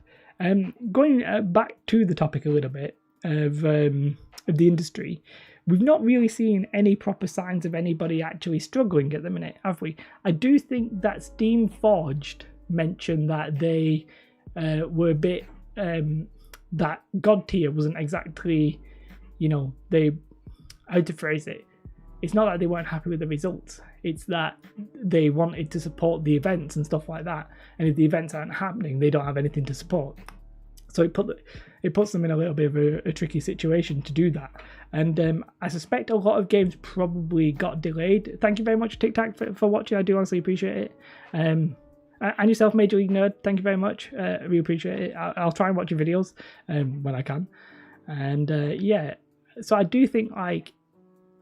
Going back to the topic a little bit of the industry. We've not really seen any proper signs of anybody actually struggling at the minute, have we? I do think that Steam Forged mentioned that they were a bit that God tier wasn't exactly, how to phrase it. It's not that they weren't happy with the results. It's that they wanted to support the events and stuff like that. And if the events aren't happening, they don't have anything to support. So it puts them in a little bit of a tricky situation to do that. And I suspect a lot of games probably got delayed. Thank you very much, Tic Tac, for watching. I do honestly appreciate it. And yourself, Major League Nerd, thank you very much. I really appreciate it. I'll try and watch your videos when I can. And so I do think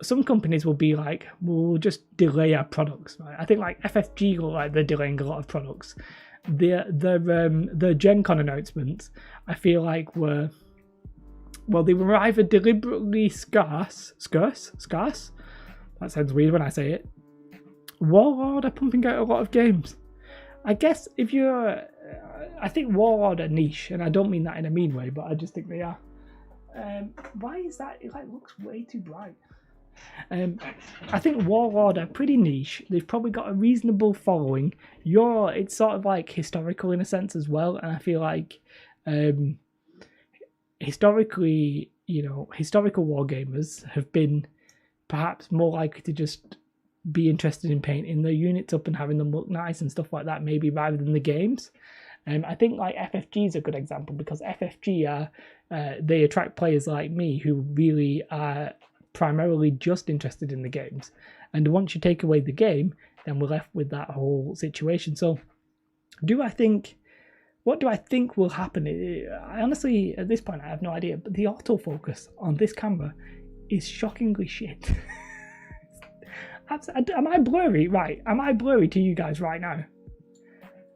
some companies will be like, we'll just delay our products. Right? I think FFG look like they're delaying a lot of products. The Gen Con announcements, I feel like they were either deliberately scarce. That sounds weird when I say it. Warlord are pumping out a lot of games. I guess I think Warlord are niche, and I don't mean that in a mean way, but I just think they are. Why is that? It looks way too bright. I think Warlord are pretty niche. They've probably got a reasonable following. It's sort of historical in a sense as well, and I feel like historically, historical wargamers have been perhaps more likely to just be interested in painting their units up and having them look nice and stuff like that, maybe rather than the games. I think FFG is a good example because FFG they attract players like me who really are primarily just interested in the games, and once you take away the game, then we're left with that whole situation. So what do I think will happen? I honestly, at this point, I have no idea, but the autofocus on this camera is shockingly shit. Am I blurry? Right, am I blurry to you guys right now?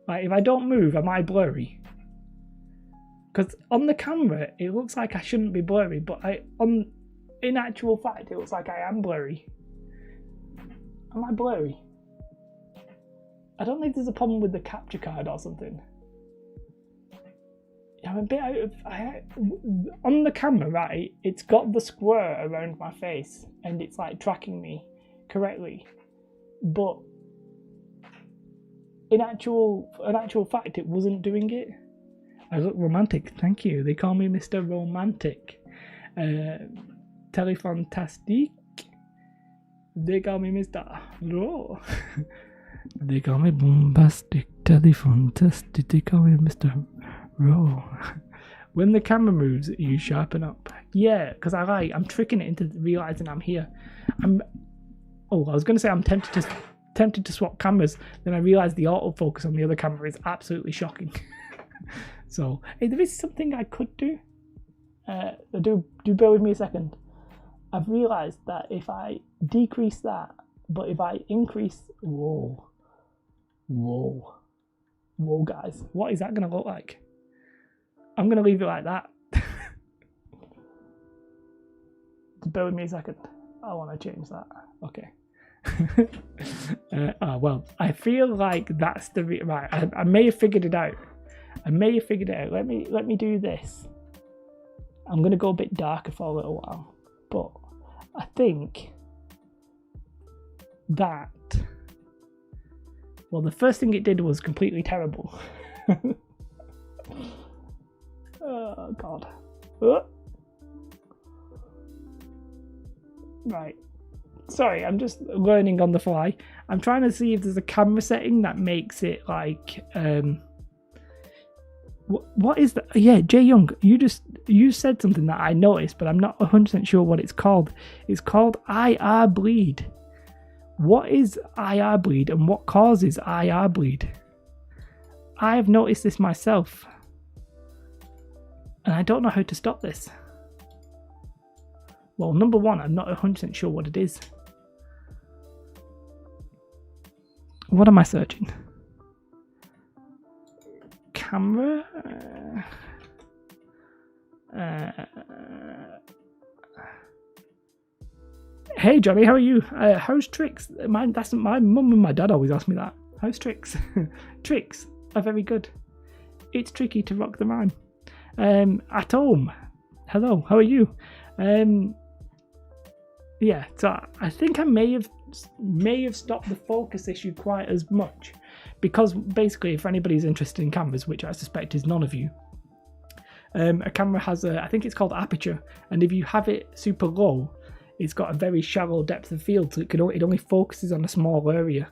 Like, if I don't move, am I blurry? Because on the camera, it looks like I shouldn't be blurry, but in actual fact, it looks like I am blurry. Am I blurry? I don't think there's a problem with the capture card or something. I'm a bit out of... on the camera, right, it's got the square around my face, and it's like tracking me correctly. But in actual fact, it wasn't doing it. I look romantic, thank you. They call me Mr. Romantic. Telefantastique. They call me Mr. Raw. They call me bombastic, telefantastic. They call me Mr. Raw. When the camera moves, you sharpen up. Yeah, because I'm tricking it into realizing I'm here. I was going to say I'm tempted to swap cameras. Then I realized the autofocus on the other camera is absolutely shocking. So, hey, there is something I could do. Do bear with me a second. I've realized that if I decrease that, but if I increase... Whoa, guys. What is that going to look like? I'm going to leave it like that. Bear with me a second. I want to change that. Okay. Well, I feel like that's the... Right, I may have figured it out. Let me do this. I'm going to go a bit darker for a little while. But I think that... Well, the first thing it did was completely terrible. Oh, God. Right. Sorry, I'm just learning on the fly. I'm trying to see if there's a camera setting that makes it like... What is that? Yeah, Jay Young, you said something that I noticed, but I'm not 100% sure what it's called. It's called IR bleed. What is IR bleed and what causes IR bleed? I have noticed this myself, and I don't know how to stop this. Well, number one, I'm not 100% sure what it is. What am I searching? Camera? Hey Johnny, how are you? How's Tricks? My mum and my dad always ask me that. How's Tricks? Tricks are very good. It's tricky to rock the rhyme. At home. Hello, how are you? Yeah, so I think I may have stopped the focus issue quite as much, because basically, if anybody's interested in cameras, which I suspect is none of you, a camera has I think it's called aperture, and if you have it super low, it's got a very shallow depth of field, so it only focuses on a small area.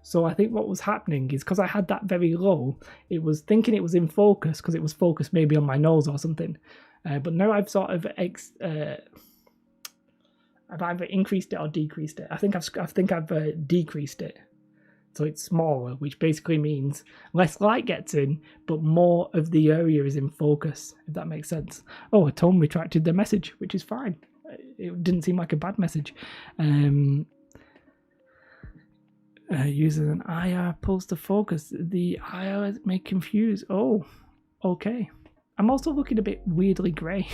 So I think what was happening is, because I had that very low, it was thinking it was in focus because it was focused maybe on my nose or something. But now I've sort of I've either increased it or decreased it. I think I've decreased it, so it's smaller, which basically means less light gets in, but more of the area is in focus, if that makes sense. Oh, Atom retracted their message, which is fine. It didn't seem like a bad message. Uses an IR pulls to focus. The IR may confuse. Oh, okay. I'm also looking a bit weirdly grey.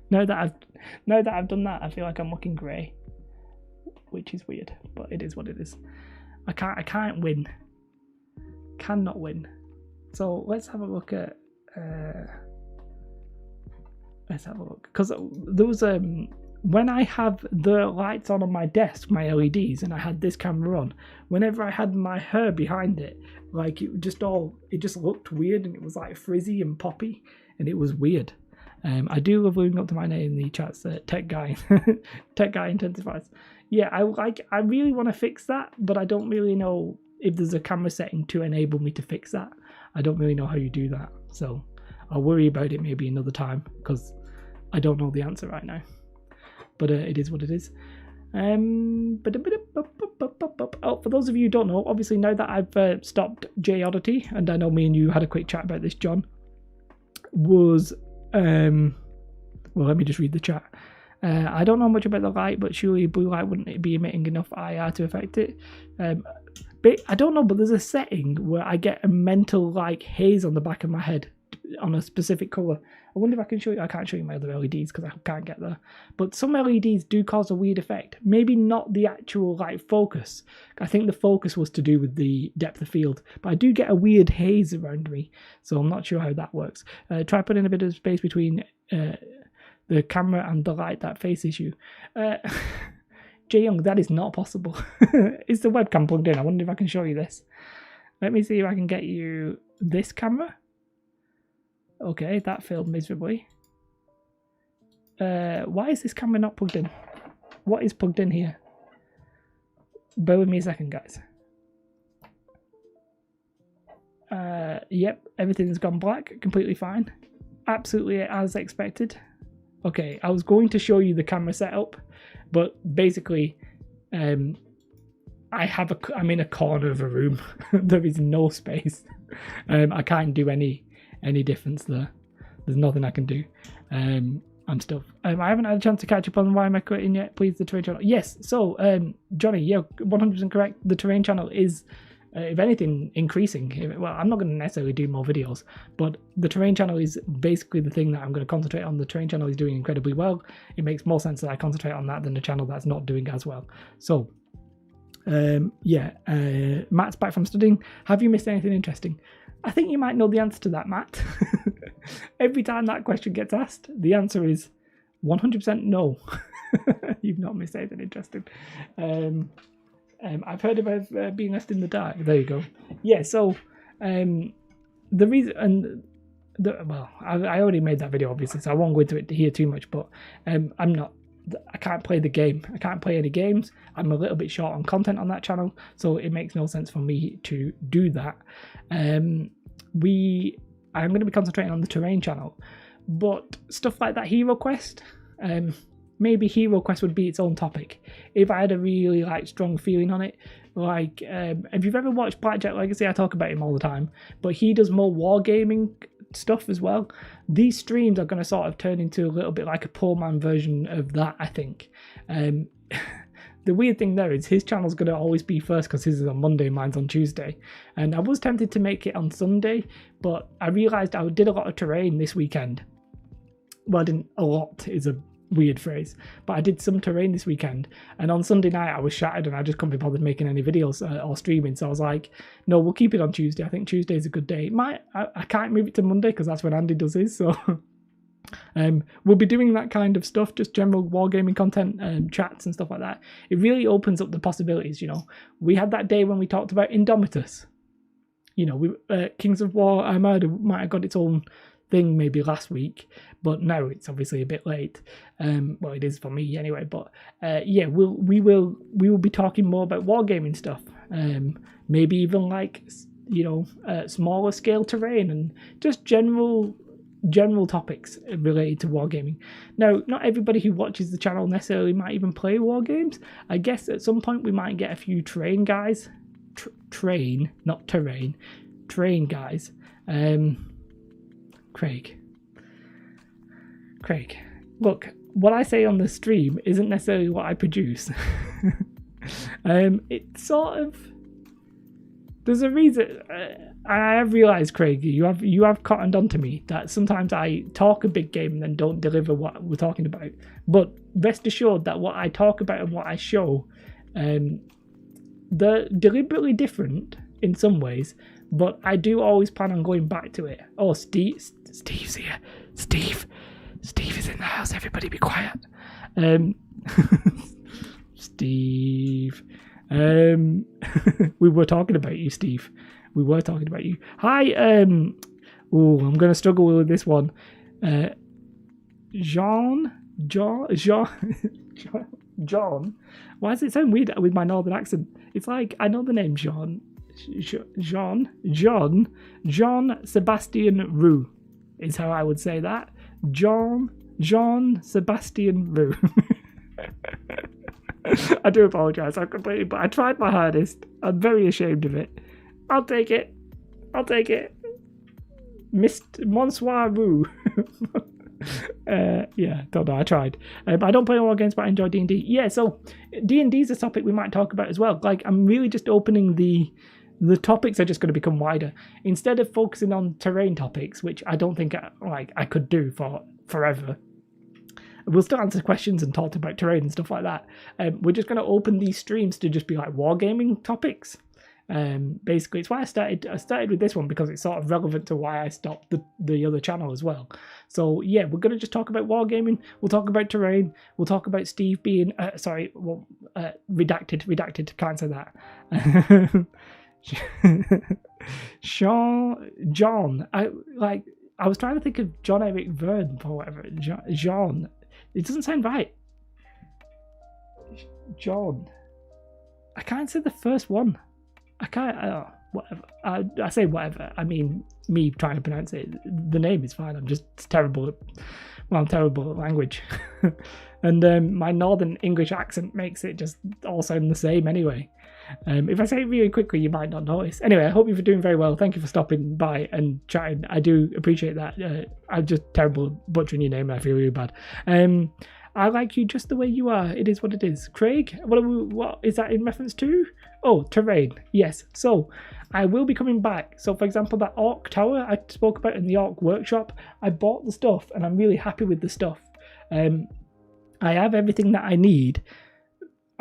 Now that I've done that, I feel like I'm looking grey, which is weird, but it is what it is. I can't win. Cannot win. So let's have a look at. Let's have a look, because there was when I have the lights on my desk, my LEDs, and I had this camera on, whenever I had my hair behind it, like it just looked weird, and it was like frizzy and poppy, and it was weird. I do love living up to my name in the chats, Tech Guy. Tech Guy intensifies. Yeah, I really want to fix that, but I don't really know if there's a camera setting to enable me to fix that. I don't really know how you do that, so I'll worry about it maybe another time, because I don't know the answer right now. But it is what it is. Oh, for those of you who don't know, obviously now that I've stopped J Oddity, and I know me and you had a quick chat about this, John, was well, let me just read the chat. I don't know much about the light, but surely blue light wouldn't be emitting enough IR to affect it. But I don't know, but there's a setting where I get a mental like haze on the back of my head on a specific colour. I wonder if I can show you. I can't show you my other LEDs because I can't get there. But some LEDs do cause a weird effect. Maybe not the actual like focus. I think the focus was to do with the depth of field. But I do get a weird haze around me. So I'm not sure how that works. Try putting a bit of space between the camera and the light that faces you. Jay Young, that is not possible. Is the webcam plugged in? I wonder if I can show you this. Let me see if I can get you this camera. Okay, that failed miserably. Why is this camera not plugged in? What is plugged in here? Bear with me a second, guys. Yep, everything's gone black, completely fine. Absolutely as expected. Okay, I was going to show you the camera setup, but basically, I'm in a corner of a room. There is no space. I can't do any difference there. There's nothing I can do. I'm still. I haven't had a chance to catch up on why am I quitting yet. Please, the terrain channel. Yes. So, Johnny, yeah, 100% correct. The terrain channel is, if anything, increasing. Well, I'm not going to necessarily do more videos, but the terrain channel is basically the thing that I'm going to concentrate on. The terrain channel is doing incredibly well. It makes more sense that I concentrate on that than the channel that's not doing as well. So, Matt's back from studying. Have you missed anything interesting? I think you might know the answer to that, Matt. Every time that question gets asked, the answer is 100% no. You've not missed anything interesting. I've heard about being left in the dark. There you go. Yeah, so the reason, and I already made that video, obviously, so I won't go into it here too much, but I can't play the game. I can't play any games. I'm a little bit short on content on that channel, so it makes no sense for me to do that. I'm going to be concentrating on the terrain channel, but stuff like that Hero Quest, maybe Hero Quest would be its own topic if I had a really strong feeling on it. Like, if you've ever watched Blackjack Legacy, I talk about him all the time, but he does more wargaming stuff as well. These streams are going to sort of turn into a little bit like a poor man version of that, I think. The weird thing there is his channel's going to always be first because his is on Monday, mine's on Tuesday. And I was tempted to make it on Sunday, but I realised I did a lot of terrain this weekend. Well, I didn't, a lot is a weird phrase, but I did some terrain this weekend, and on Sunday night I was shattered and I just couldn't be bothered making any videos or streaming, so I was like, no, we'll keep it on Tuesday. I think Tuesday is a good day. I can't move it to Monday because that's when Andy does his, so we'll be doing that kind of stuff, just general wargaming content, chats and stuff like that. It really opens up the possibilities. We had that day when we talked about Indomitus. Kings of War Armada might have got its own thing maybe last week, but now it's obviously a bit late. Well, it is for me anyway, but we will be talking more about wargaming stuff, maybe even smaller scale terrain and just general topics related to wargaming. Now, not everybody who watches the channel necessarily might even play wargames. I guess at some point we might get a few train guys, train, not terrain, train guys. Craig, look, what I say on the stream isn't necessarily what I produce. It's sort of, there's a reason. I have realised, Craig, you have cottoned onto me that sometimes I talk a big game and then don't deliver what we're talking about. But rest assured that what I talk about and what I show, they're deliberately different in some ways, but I do always plan on going back to it. Oh, Steve's here. Steve is in the house. Everybody be quiet. Steve. We were talking about you, Steve. We were talking about you. Hi. I'm going to struggle with this one. John. Why does it sound weird with my northern accent? It's like I know the name John Sebastian Roux is how I would say that. John Sebastian Roux. I do apologise. But I tried my hardest. I'm very ashamed of it. I'll take it. Monsieur Roux. Yeah, don't know. I tried. I don't play war games, but I enjoy D&D. Yeah, so D&D is a topic we might talk about as well. Like, I'm really just opening the topics are just going to become wider instead of focusing on terrain topics, which I don't think I could do for forever. We'll still answer questions and talk about terrain and stuff like that. We're just going to open these streams to just be like wargaming topics. Basically, it's why I started with this one, because it's sort of relevant to why I stopped the other channel as well. So yeah, we're going to just talk about wargaming. We'll talk about terrain. We'll talk about Steve being redacted. Can't say that. John. I was trying to think of John Eric Verne or whatever. John. It doesn't sound right. John. I can't say the first one. I can't. Whatever. I say whatever. I mean, me trying to pronounce it. The name is fine. I'm just terrible. I'm terrible at language, and my Northern English accent makes it just all sound the same anyway. If I say it really quickly, you might not notice. Anyway, I hope you're doing very well. Thank you for stopping by and chatting. I do appreciate that. I'm just terrible at butchering your name and I feel really bad. I like you just the way you are. It is what it is. Craig, what is that in reference to? Oh, terrain. Yes. So I will be coming back. So for example, that Orc Tower I spoke about in the Orc Workshop, I bought the stuff and I'm really happy with the stuff. I have everything that I need.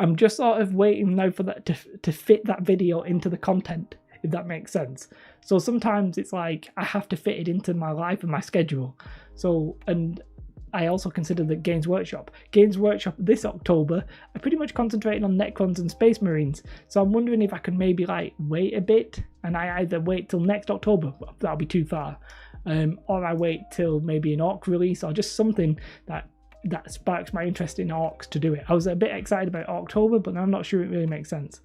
I'm just sort of waiting now for that to fit that video into the content, if that makes sense. So sometimes it's like I have to fit it into my life and my schedule. So, and I also consider that Games Workshop this October, I pretty much concentrated on Necrons and Space Marines. So I'm wondering if I can maybe like wait a bit, and I either wait till next October, that'll be too far, or I wait till maybe an Orc release or just something that sparks my interest in orcs to do it. I was a bit excited about October, but I'm not sure it really makes sense.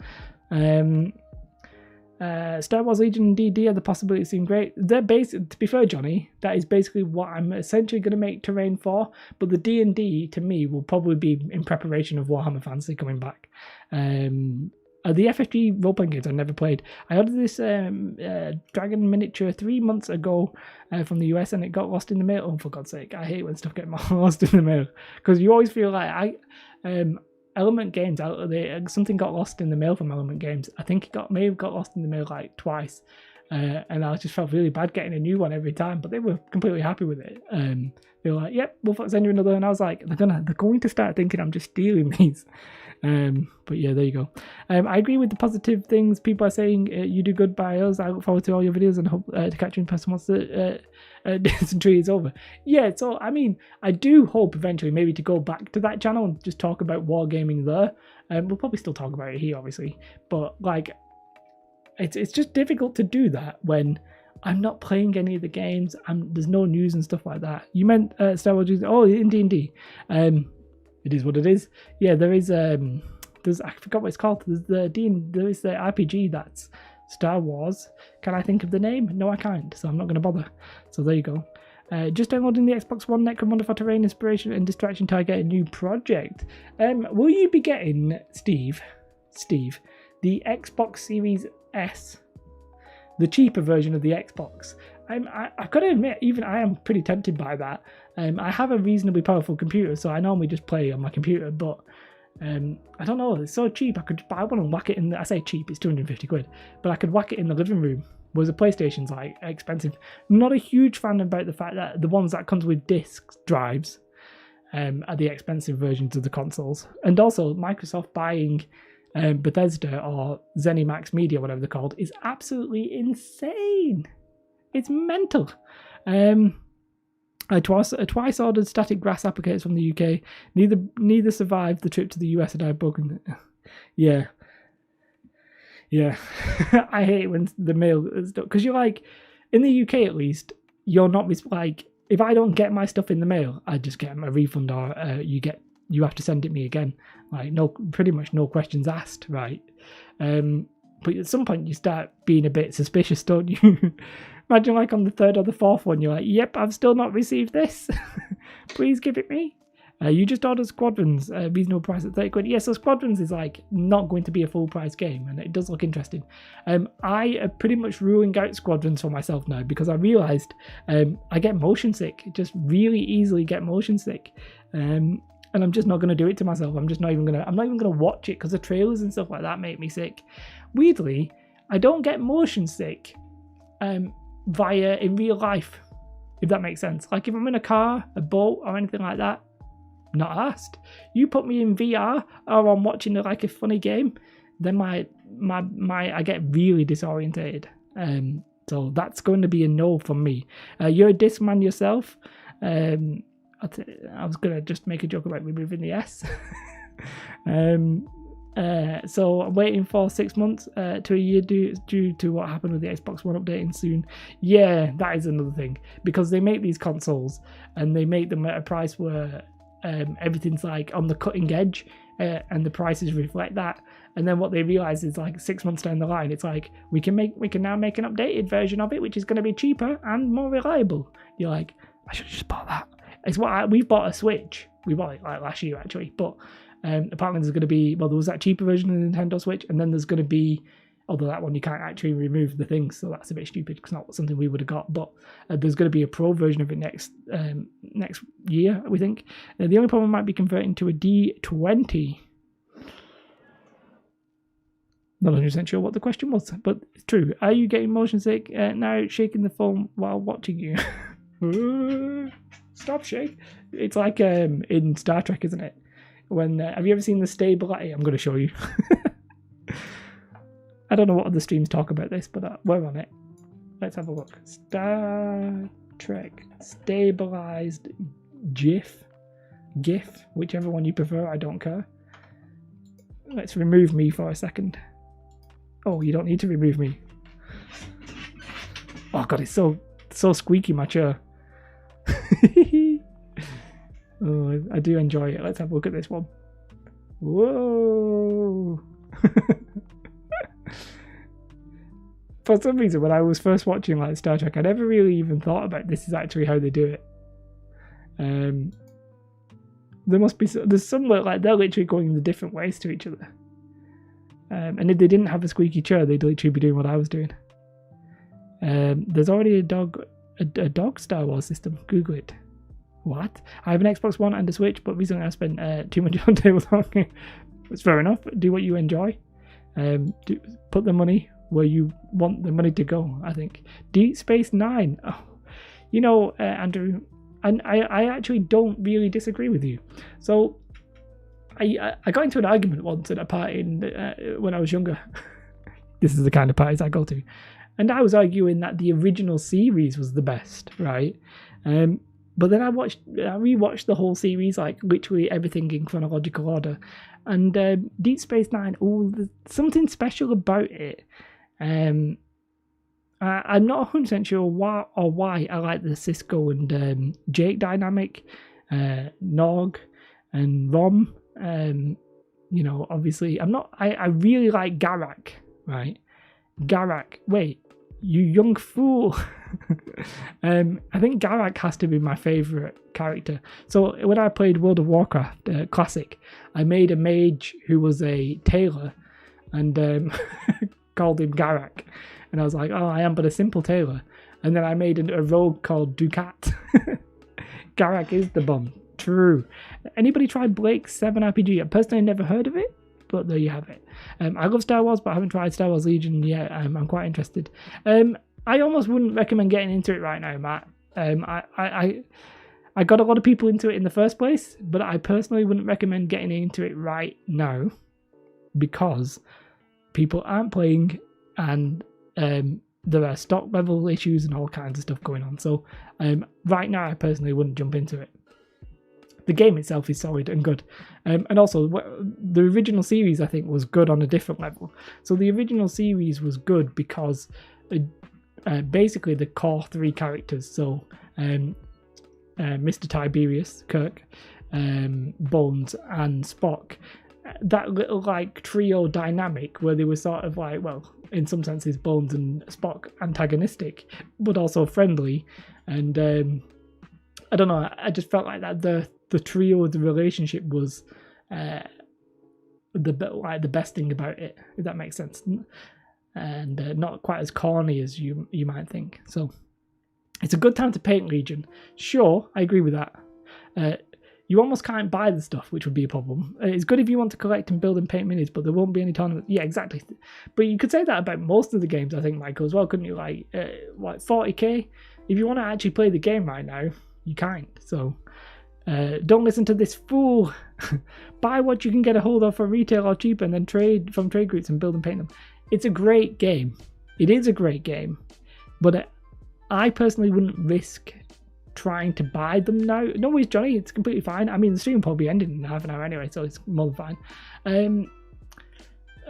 Star Wars Legion and D&D, the possibilities seem great. They're to be fair, Johnny, that is basically what I'm essentially going to make terrain for, but the D&D to me will probably be in preparation of Warhammer Fantasy coming back. The FFG role-playing games I never played. I ordered this Dragon miniature 3 months ago from the US and it got lost in the mail. Oh, for God's sake, I hate when stuff gets lost in the mail. Because you always feel like Element Games, something got lost in the mail from Element Games. I think it may have got lost in the mail like twice. And I just felt really bad getting a new one every time, but they were completely happy with it. They were like, yep, we'll send you another. And I was like, they're going to start thinking I'm just stealing these. But yeah, there you go. I agree with the positive things people are saying. You do good by us. I look forward to all your videos and hope to catch you in person once the dysentery is over. Yeah, so I mean, I do hope eventually maybe to go back to that channel and just talk about wargaming there. We'll probably still talk about it here, obviously, but like, it's just difficult to do that when I'm not playing any of the games. There's no news and stuff like that. You meant Star Wars? Oh, in D&D. It is what it is. Yeah, there is. There's I forgot what it's called. There is the RPG that's Star Wars. Can I think of the name? No, I can't. So I'm not going to bother. So there you go. Just downloading the Xbox One Necromunda for terrain inspiration and distraction to get a new project. Will you be getting Steve, the Xbox Series S, the cheaper version of the Xbox? I've got to admit, even I am pretty tempted by that. I have a reasonably powerful computer, so I normally just play on my computer, but I don't know, it's so cheap. I could buy one and whack it in I say cheap, it's 250 quid, but I could whack it in the living room, whereas the PlayStation's like expensive. Not a huge fan about the fact that the ones that comes with disc drives are the expensive versions of the consoles. And also, Microsoft buying Bethesda or ZeniMax Media, whatever they're called, is absolutely insane. It's mental. I twice ordered static grass applicators from the UK. Neither survived the trip to the US, and I've broken. Yeah. I hate when the mail is done, because you're like, in the UK at least, you're not like, if I don't get my stuff in the mail, I just get a refund, or you have to send it me again. Like, pretty much no questions asked, right? But at some point you start being a bit suspicious, don't you? Imagine like on the third or the fourth one, you're like, yep, I've still not received this. Please give it me. You just ordered Squadrons, reasonable price at 30 quid. Yeah, so Squadrons is like not going to be a full price game, and it does look interesting. I am pretty much ruling out Squadrons for myself now because I realised I get motion sick. Just really easily get motion sick. And I'm just not going to do it to myself. I'm not even going to watch it because the trailers and stuff like that make me sick. Weirdly, I don't get motion sick via in real life, if that makes sense. Like if I'm in a car, a boat, or anything like that, not asked. You put me in VR or I'm watching like a funny game, then my I get really disorientated. So that's going to be a no from me. You're a disc man yourself. I was gonna just make a joke about removing the S. So I'm waiting for 6 months to a year due to what happened with the Xbox One updating soon. Yeah, that is another thing, because they make these consoles and they make them at a price where everything's like on the cutting edge, and the prices reflect that. And then what they realize is like 6 months down the line, it's like we can now make an updated version of it, which is going to be cheaper and more reliable. You're like, I should have just bought that. It's what we've bought a Switch. We bought it like last year actually, but apparently there's going to be, well, there was that cheaper version of the Nintendo Switch, and then there's going to be, although that one you can't actually remove the things, so that's a bit stupid because not something we would have got. But there's going to be a Pro version of it next year, we think. The only problem might be converting to a D20. Not 100% sure what the question was, but it's true. Are you getting motion sick now, shaking the phone while watching you? Stop shake. It's like in Star Trek, isn't it? When have you ever seen the stabilizer? I'm going to show you. I don't know what other streams talk about this, but we're on it. Let's have a look. Star Trek stabilized GIF, whichever one you prefer. I don't care. Let's remove me for a second. Oh, you don't need to remove me. Oh god, it's so squeaky, my chair. Oh, I do enjoy it. Let's have a look at this one. Whoa. For some reason, when I was first watching like Star Trek, I never really even thought about this is actually how they do it. There must be there's some like they're literally going the different ways to each other. And if they didn't have a squeaky chair, they'd literally be doing what I was doing. There's already a dog Star Wars system. Google it. What? I have an Xbox One and a Switch, but recently I spent too much on tabletop. It's fair enough. Do what you enjoy. Put the money where you want the money to go, I think. Deep Space Nine. Oh, you know, Andrew, and I actually don't really disagree with you. So I got into an argument once at a party when I was younger. This is the kind of parties I go to. And I was arguing that the original series was the best, right? But then I rewatched the whole series, like literally everything in chronological order. And Deep Space Nine, there's something special about it. I'm not 100% sure why I like the Cisco and Jake dynamic, Nog and Rom. You know, obviously, I really like Garak, right? Garak, wait, you young fool. I think Garak has to be my favourite character. So when I played World of Warcraft Classic, I made a mage who was a tailor and called him Garak. And I was like, oh, I am but a simple tailor. And then I made a rogue called Ducat. Garak is the bomb. True. Anybody tried Blake's 7 RPG? I personally never heard of it, but there you have it. I love Star Wars, but I haven't tried Star Wars Legion yet. I'm quite interested. I almost wouldn't recommend getting into it right now, Matt. I got a lot of people into it in the first place, but I personally wouldn't recommend getting into it right now because people aren't playing and there are stock level issues and all kinds of stuff going on. So right now, I personally wouldn't jump into it. The game itself is solid and good. And also, the original series, I think, was good on a different level. So the original series was good because basically the core 3 characters, so Mr. Tiberius, Kirk, Bones, and Spock, that little like trio dynamic where they were sort of like, well, in some senses, Bones and Spock antagonistic, but also friendly. And I don't know, I just felt like that the trio, the relationship was the best thing about it, if that makes sense, and not quite as corny as you might think. So it's a good time to paint Legion. Sure, I agree with that. You almost can't buy the stuff, which would be a problem. It's good if you want to collect and build and paint minis, but there won't be any tournaments. Yeah, exactly. But you could say that about most of the games, I think, Michael, as well, couldn't you? Like 40k. If you want to actually play the game right now, you can't. So don't listen to this fool. Buy what you can get a hold of for retail or cheaper, and then trade from trade groups and build and paint them. It's a great game. It is a great game, but I personally wouldn't risk trying to buy them now. No worries, Johnny, it's completely fine. I mean, the stream will probably end in half an hour anyway, so it's more than fine.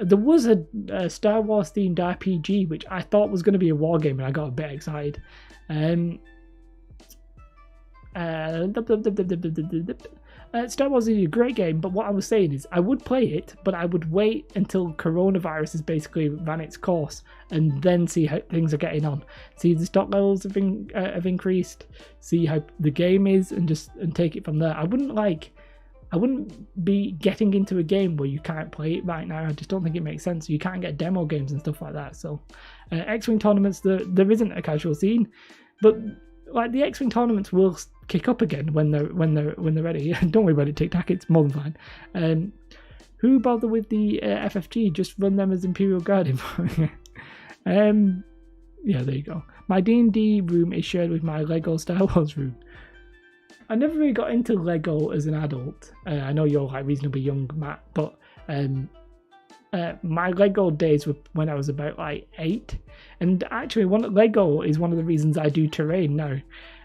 There was a Star Wars themed RPG which I thought was going to be a war game, and I got a bit excited. Star Wars is a great game, but what I was saying is I would play it, but I would wait until coronavirus has basically ran its course and then see how things are getting on. See if the stock levels have increased, see how the game is, and take it from there. I wouldn't be getting into a game where you can't play it right now. I just don't think it makes sense. You can't get demo games and stuff like that. So X-Wing tournaments, there isn't a casual scene, but like the X-Wing tournaments will kick up again when they're ready. Don't worry about it, Tic Tac, it's more than fine. Who bother with the FFG? Just run them as Imperial Guardian. Yeah, there you go. My D&D room is shared with my Lego Star Wars room. I never really got into Lego as an adult. I know you're like reasonably young, Matt, but my Lego days were when I was about like 8, and actually Lego is one of the reasons I do terrain now.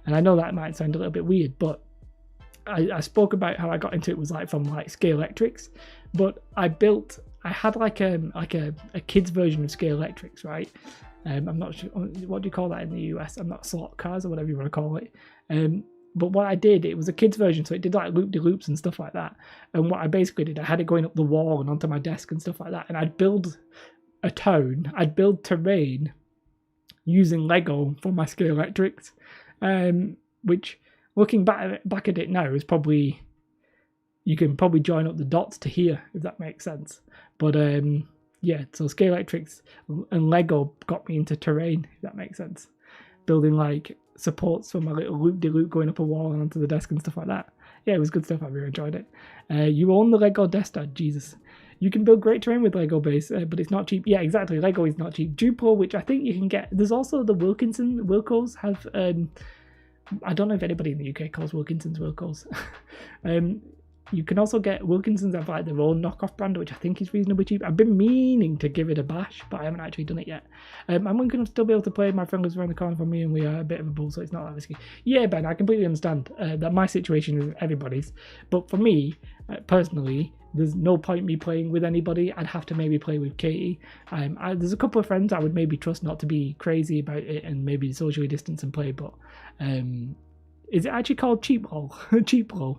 And I know that might sound a little bit weird, but I spoke about how I got into it was like from like Scalextrics, but I had like a kid's version of Scalextrics, right? I'm not sure what do you call that in the US. I'm not slot cars or whatever you want to call it. But what I did, it was a kid's version, so it did like loop-de-loops and stuff like that. And what I basically did, I had it going up the wall and onto my desk and stuff like that. And I'd build a town, I'd build terrain using Lego for my Scalextrics, which looking back at it now is probably, you can probably join up the dots to here, if that makes sense. But yeah, so Scalextrics and Lego got me into terrain, if that makes sense. Building like supports for my little loop-de-loop going up a wall and onto the desk and stuff like that. Yeah, it was good stuff. I really enjoyed it. You own the Lego Death Star. Jesus. You can build great terrain with Lego base, but it's not cheap. Yeah, exactly. Lego is not cheap. Duplo, which I think you can get. There's also the Wilcos have. I don't know if anybody in the UK calls Wilkinson's Wilcos. You can also get Wilkinson's have like their own knockoff brand, which I think is reasonably cheap. I've been meaning to give it a bash, but I haven't actually done it yet. I'm going to still be able to play. My friend lives around the corner from me, and we are a bit of a bull, so it's not that risky. Yeah, Ben, I completely understand that my situation is everybody's, but for me personally, there's no point me playing with anybody. I'd have to maybe play with Katie. There's a couple of friends I would maybe trust not to be crazy about it and maybe socially distance and play, but is it actually called cheap roll? Cheap roll.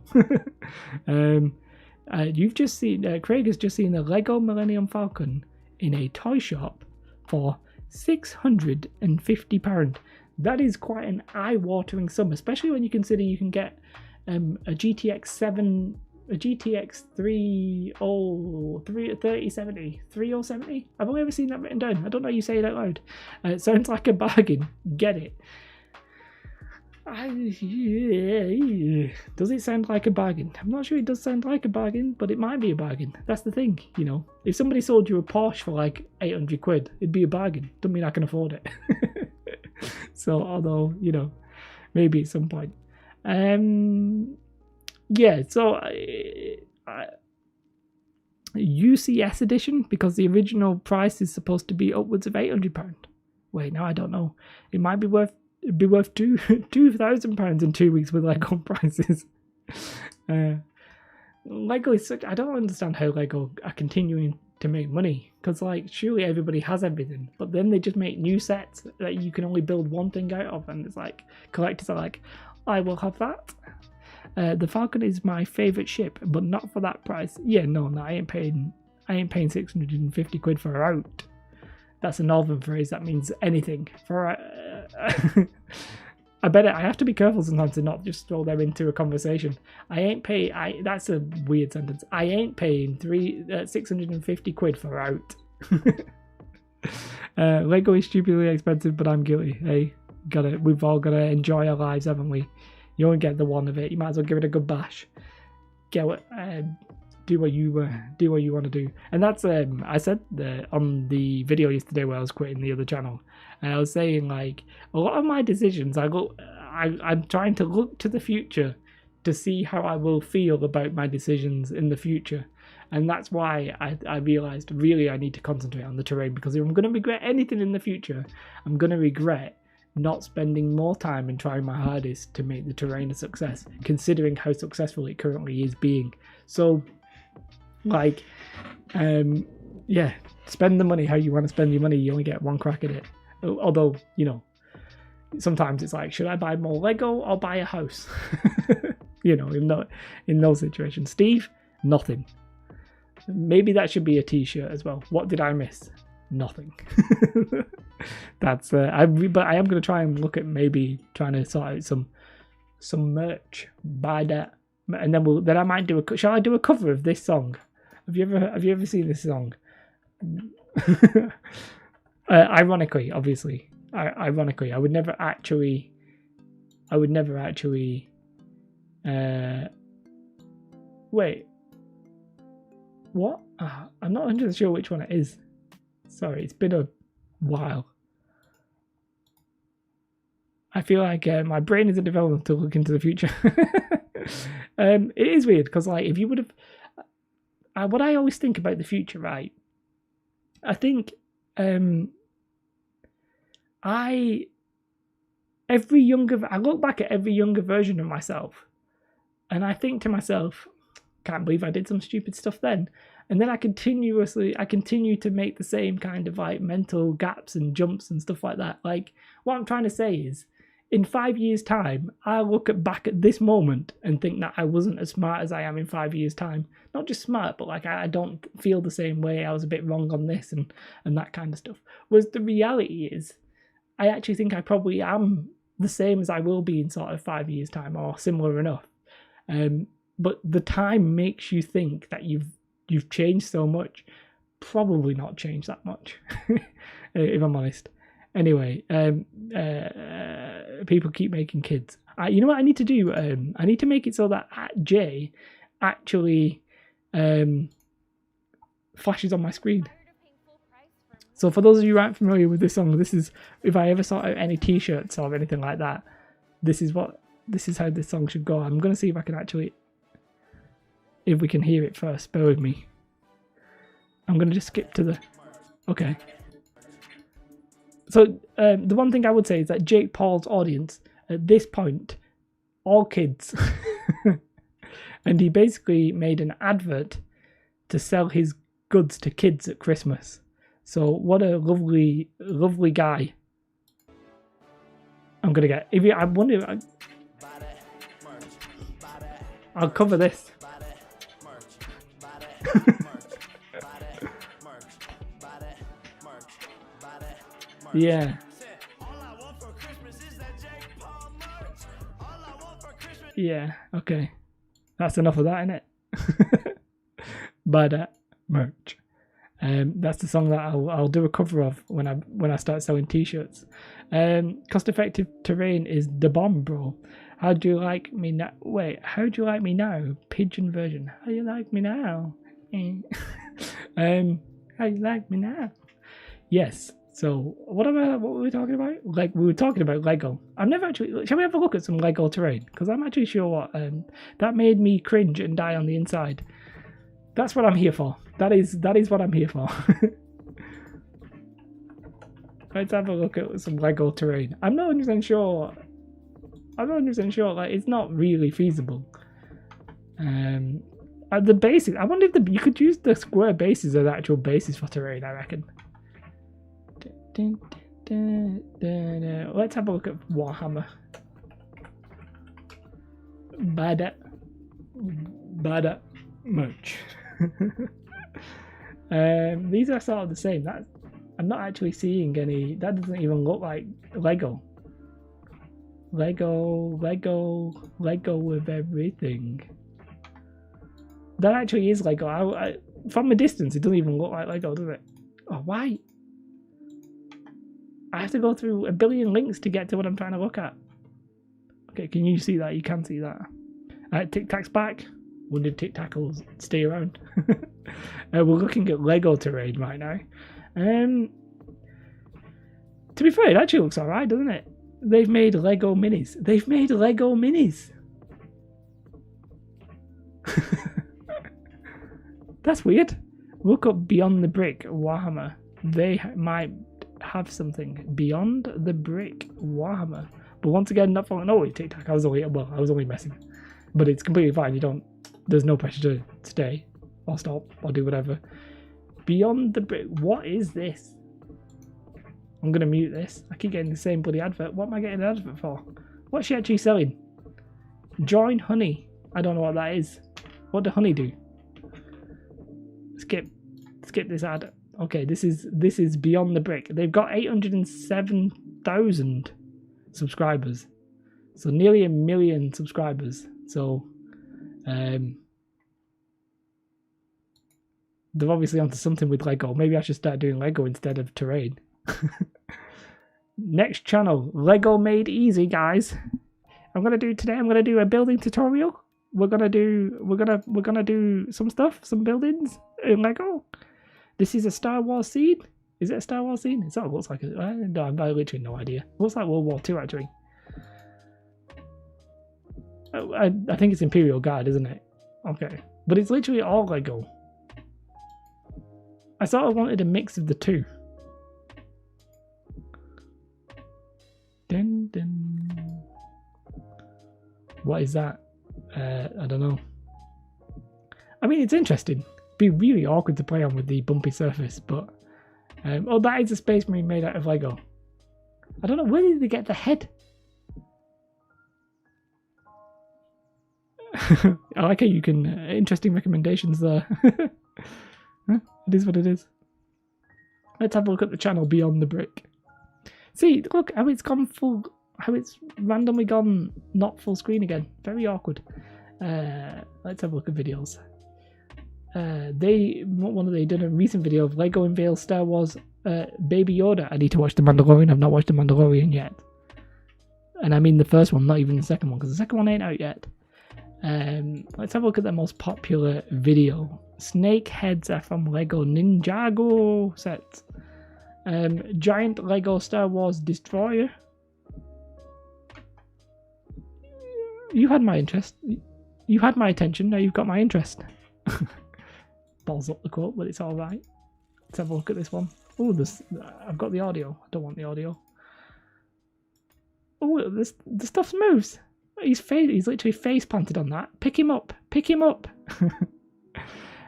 You've just seen Craig has just seen the Lego Millennium Falcon in a toy shop for £650. That is quite an eye-watering sum, especially when you consider you can get a GTX 7, a GTX 3070, 3070. I've only ever seen that written down. I don't know how you say it out loud. It sounds like a bargain. Get it. Does it sound like a bargain? I'm not sure it does sound like a bargain, but it might be a bargain. That's the thing, you know. If somebody sold you a Porsche for like 800 quid, it'd be a bargain. Doesn't mean I can afford it. So, although, you know, maybe at some point. Yeah, so UCS edition, because the original price is supposed to be upwards of £800. Wait, no, I don't know. It might be worth. It'd be worth £2,000 in 2 weeks with Lego prices. Lego is such. I don't understand how Lego are continuing to make money, because like surely everybody has everything, but then they just make new sets that you can only build one thing out of, and it's like collectors are like, I will have that. The Falcon is my favourite ship, but not for that price. Yeah, no, I ain't paying 650 quid for a out. That's a northern phrase that means anything. For I have to be careful sometimes to not just throw them into a conversation. That's a weird sentence. I ain't paying 650 quid for out. Lego is stupidly expensive, but I'm guilty. Hey, we've all gotta enjoy our lives, haven't we? You only get the one of it. You might as well give it a good bash. Do what you want to do. And that's I said on the video yesterday where I was quitting the other channel, and I was saying like a lot of my decisions, I'm trying to look to the future to see how I will feel about my decisions in the future. And that's why I realized really I need to concentrate on the terrain, because if I'm going to regret anything in the future, I'm going to regret not spending more time and trying my hardest to make the terrain a success, considering how successful it currently is being. So, like, yeah, spend the money how you want to spend your money. You only get one crack at it. Although, you know, sometimes it's like, should I buy more Lego or buy a house? You know, in those situations. Steve, nothing. Maybe that should be a t-shirt as well. What did I miss? Nothing. That's but I am going to try and look at maybe trying to sort out some merch. Buy that, and then I might do shall I do a cover of this song? Have you ever seen this song? Ironically, obviously, I would never actually. Wait. What? I'm not 100% sure which one it is. Sorry, it's been a while. I feel like my brain isn't developed to look into the future. It is weird because, like, if you would have, what I always think about the future, right? I think I look back at every younger version of myself, and I think to myself, can't believe I did some stupid stuff then. And then I continue to make the same kind of like mental gaps and jumps and stuff like that. Like, what I'm trying to say is, in 5 years' time, I look back at this moment and think that I wasn't as smart as I am in 5 years' time. Not just smart, but like I don't feel the same way. I was a bit wrong on this and that kind of stuff. Whereas the reality is, I actually think I probably am the same as I will be in sort of 5 years' time, or similar enough. But the time makes you think that you've changed so much. Probably not changed that much, if I'm honest. Anyway, people keep making kids. You know what I need to do? I need to make it so that J actually flashes on my screen. So for those of you who aren't familiar with this song, this is, if I ever sort out any t-shirts or anything like that, this is how this song should go. I'm going to see if I can actually, if we can hear it first. Bear with me. I'm going to just skip to the... Okay. So the one thing I would say is that Jake Paul's audience, at this point, all kids. And he basically made an advert to sell his goods to kids at Christmas. So what a lovely, lovely guy. I'm going to get... I wonder... I'll cover this. Yeah. Yeah, okay. That's enough of that, innit? Buy that merch. That's the song that I'll do a cover of when I start selling t-shirts. Cost-effective terrain is the bomb, bro. How do you like me now? Wait, how do you like me now? Pigeon version. How do you like me now? How do you like me now? Yes. So what were we talking about? Like, we were talking about Lego. I've never actually. Shall we have a look at some Lego terrain? Because I'm actually sure what that made me cringe and die on the inside. That's what I'm here for. That is what I'm here for. Let's have a look at some Lego terrain. I'm not 100% sure. Like, it's not really feasible. The bases. I wonder if you could use the square bases as actual bases for terrain. I reckon. Let's have a look at Warhammer. Bad merch. These are sort of the same. I'm not actually seeing any. That doesn't even look like Lego. Lego with everything. That actually is Lego. From a distance, it doesn't even look like Lego, does it? Oh, why? I have to go through a billion links to get to what I'm trying to look at. Okay, can you see that? You can see that. Tic Tac's back. Wonder if Tic Tac will stay around. We're looking at Lego terrain right now. To be fair, it actually looks alright, doesn't it? They've made Lego minis. They've made Lego minis. That's weird. Look up Beyond the Brick Warhammer. They might have something. Beyond the Brick Warhammer. But once again, not following. Oh, Tic Tac. I was only messing. But it's completely fine. There's no pressure to stay or stop or do whatever. Beyond the Brick. What is this? I'm going to mute this. I keep getting the same bloody advert. What am I getting an advert for? What's she actually selling? Join Honey. I don't know what that is. What does Honey do? Skip this ad. Okay, this is Beyond the Brick. They've got 807,000 subscribers. So nearly 1 million subscribers. So they're obviously onto something with Lego. Maybe I should start doing Lego instead of terrain. Next channel, Lego Made Easy, guys. I'm gonna do a building tutorial. We're gonna do some stuff, some buildings in Lego. This is a Star Wars scene. Is it a Star Wars scene? It sort of looks like it. No, I've literally no idea. It looks like World War II actually. I think it's Imperial Guard, isn't it? Okay, but it's literally all Lego. I sort of wanted a mix of the two. Dun, dun. What is that? I don't know. I mean, it's interesting. It'd be really awkward to play on with the bumpy surface, but oh, that is a Space Marine made out of Lego. I don't know, where did they get the head? I like how you can interesting recommendations there. It is what it is. Let's have a look at the channel Beyond the Brick. See, look how it's gone full, how it's randomly gone not full screen again. Very awkward. Let's have a look at videos. What have they done? A recent video of Lego unveils Star Wars Baby Yoda. I need to watch The Mandalorian. I've not watched The Mandalorian yet. And I mean the first one, not even the second one, because the second one ain't out yet. Let's have a look at the most popular video. Snake heads are from Lego Ninjago sets. Giant Lego Star Wars Destroyer. You had my interest. You had my attention. Now you've got my interest. Balls up the quote, but it's all right. Let's have a look at this one. Oh, I've got the audio. I don't want the audio. Oh, the stuff moves. He's literally face planted on that. Pick him up. Pick him up.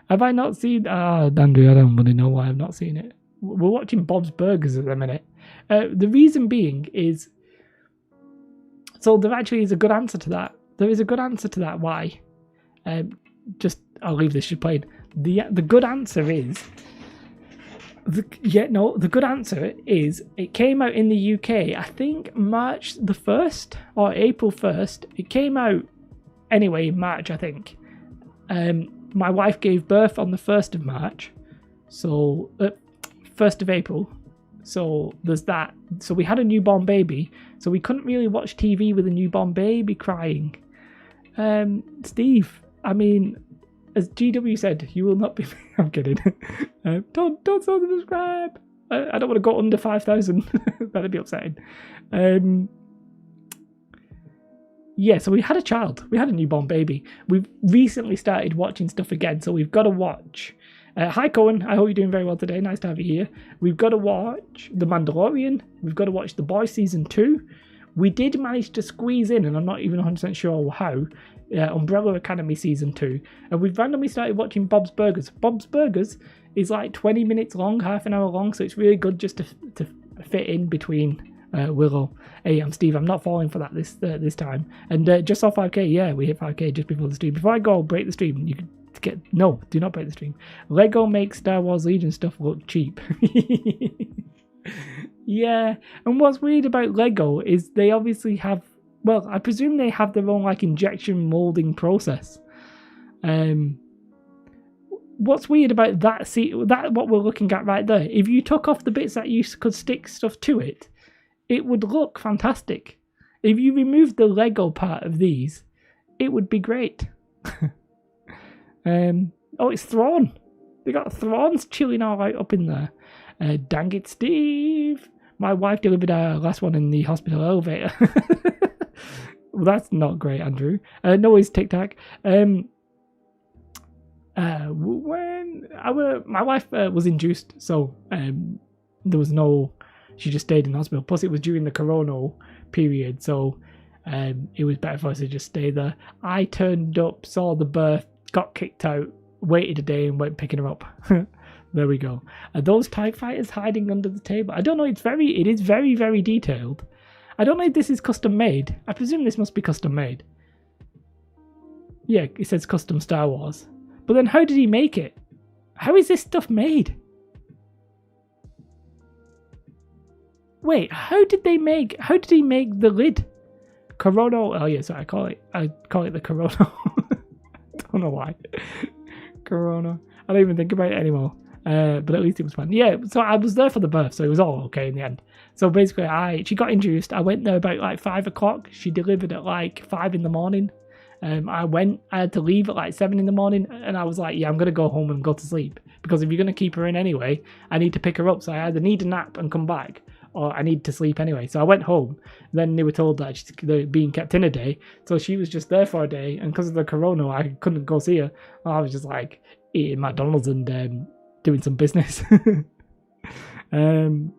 Have I not seen? Andrew, I don't really know why I've not seen it. We're watching Bob's Burgers at the minute. The reason being is, so there actually is a good answer to that. There is a good answer to that. Why? I'll leave this. You're playing. The good answer is. The good answer is it came out in the UK. I think March the 1st or April 1st. It came out anyway in March, I think. My wife gave birth on the 1st of March, so 1st of April. So there's that. So we had a newborn baby, so we couldn't really watch TV with a newborn baby crying. Steve, I mean, as GW said, you will not be. I'm kidding. Don't subscribe. I don't want to go under 5,000. That'd be upsetting. Yeah, so we had a child. We had a newborn baby. We've recently started watching stuff again, so we've got to watch. Hi, Cohen. I hope you're doing very well today. Nice to have you here. We've got to watch The Mandalorian. We've got to watch The Boys Season 2. We did manage to squeeze in, and I'm not even 100% sure how, Umbrella Academy Season 2. And we've randomly started watching Bob's Burgers. Bob's Burgers is like 20 minutes long, half an hour long, so it's really good just to fit in between Willow. Hey, I'm Steve. I'm not falling for that this time. And just off 5k, yeah, we hit 5k just before the stream. Before I go break the stream, you can no, do not break the stream. Lego makes Star Wars Legion stuff look cheap. Yeah, and what's weird about Lego is they obviously have Well, I presume they have their own like injection molding process. What's weird about that? See, that what we're looking at right there. If you took off the bits that you could stick stuff to it, it would look fantastic. If you removed the Lego part of these, it would be great. Oh, it's Thrawn. They got Thrawn's chilling all right up in there. Dang it, Steve. My wife delivered our last one in the hospital elevator. Well, that's not great, Andrew. No, it's Tic Tac. When my wife was induced, so there was no. She just stayed in hospital. Plus, it was during the corona period, so it was better for us to just stay there. I turned up, saw the birth, got kicked out, waited a day, and went picking her up. There we go. Are those TIE fighters hiding under the table? I don't know. It is very, very detailed. I don't know if this is custom made. I presume this must be custom made. Yeah, it says custom Star Wars. But then how did he make it? How is this stuff made? Wait, how did he make the lid? Corona. Oh yeah, so I call it the Corona. Don't know why. Corona. I don't even think about it anymore. But at least it was fun. Yeah, so I was there for the birth, so it was all okay in the end. So basically, she got induced. I went there about like 5 o'clock. She delivered at like 5 in the morning. I had to leave at like 7 in the morning, and I was like, yeah, I'm going to go home and go to sleep. Because if you're going to keep her in anyway, I need to pick her up. So I either need a nap and come back, or I need to sleep anyway. So I went home. Then they were told that she's being kept in a day. So she was just there for a day. And because of the corona, I couldn't go see her. I was just like eating McDonald's and doing some business. No,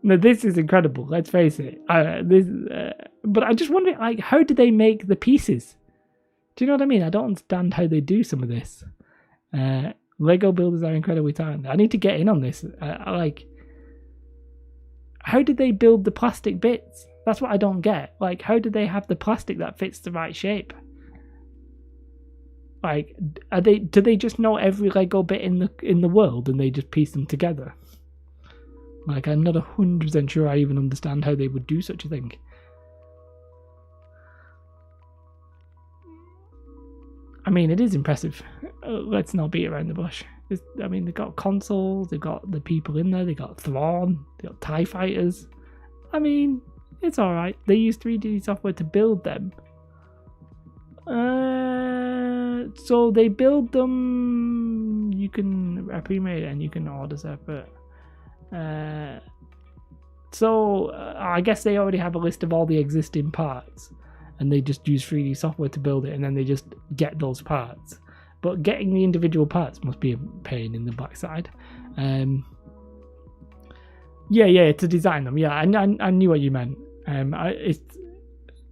this is incredible. Let's face it. But I just wonder, like, how do they make the pieces? Do you know what I mean? I don't understand how they do some of this. Lego builders are incredibly talented. I need to get in on this. How did they build the plastic bits? That's what I don't get. Like, how do they have the plastic that fits the right shape? Like, do they just know every Lego bit in the world and they just piece them together? Like, I'm not 100% sure I even understand how they would do such a thing. I mean, it is impressive. Let's not beat around the bush. They've got consoles, they've got the people in there, they've got Thrawn, they've got TIE fighters. I mean, it's alright. They use 3D software to build them. So they build them. You can pre-made and you can order separate. So I guess they already have a list of all the existing parts, and they just use 3D software to build it, and then they just get those parts. But getting the individual parts must be a pain in the backside. Yeah, to design them. Yeah, I knew what you meant.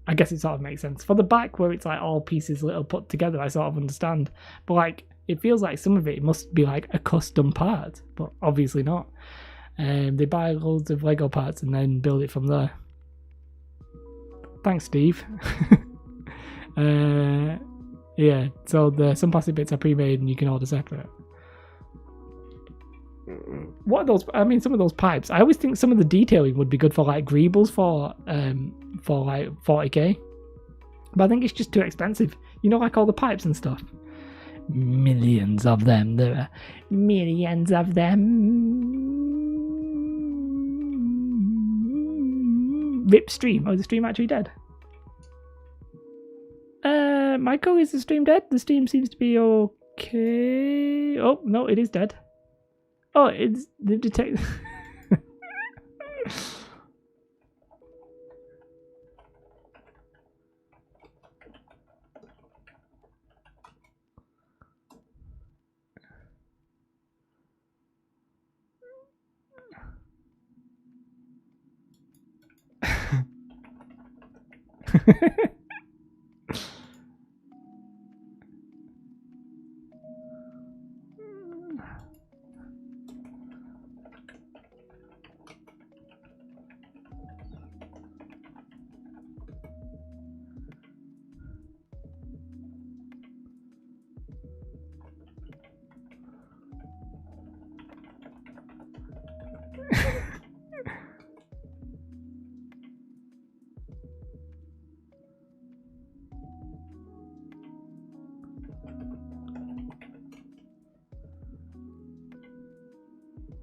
I guess it sort of makes sense. For the back, where it's like all pieces little put together, I sort of understand. But like, it feels like some of it must be like a custom part, but obviously not. They buy loads of Lego parts and then build it from there. Thanks, Steve. Yeah, so some plastic bits are pre-made and you can order separate. What are those? I mean, some of those pipes. I always think some of the detailing would be good for like greebles for like 40k, but I think it's just too expensive. You know, like all the pipes and stuff. Millions of them. There are millions of them. Rip stream. Oh, is the stream actually dead? Michael, is the stream dead? The stream seems to be okay. Oh no, it is dead. Oh, it's the detect.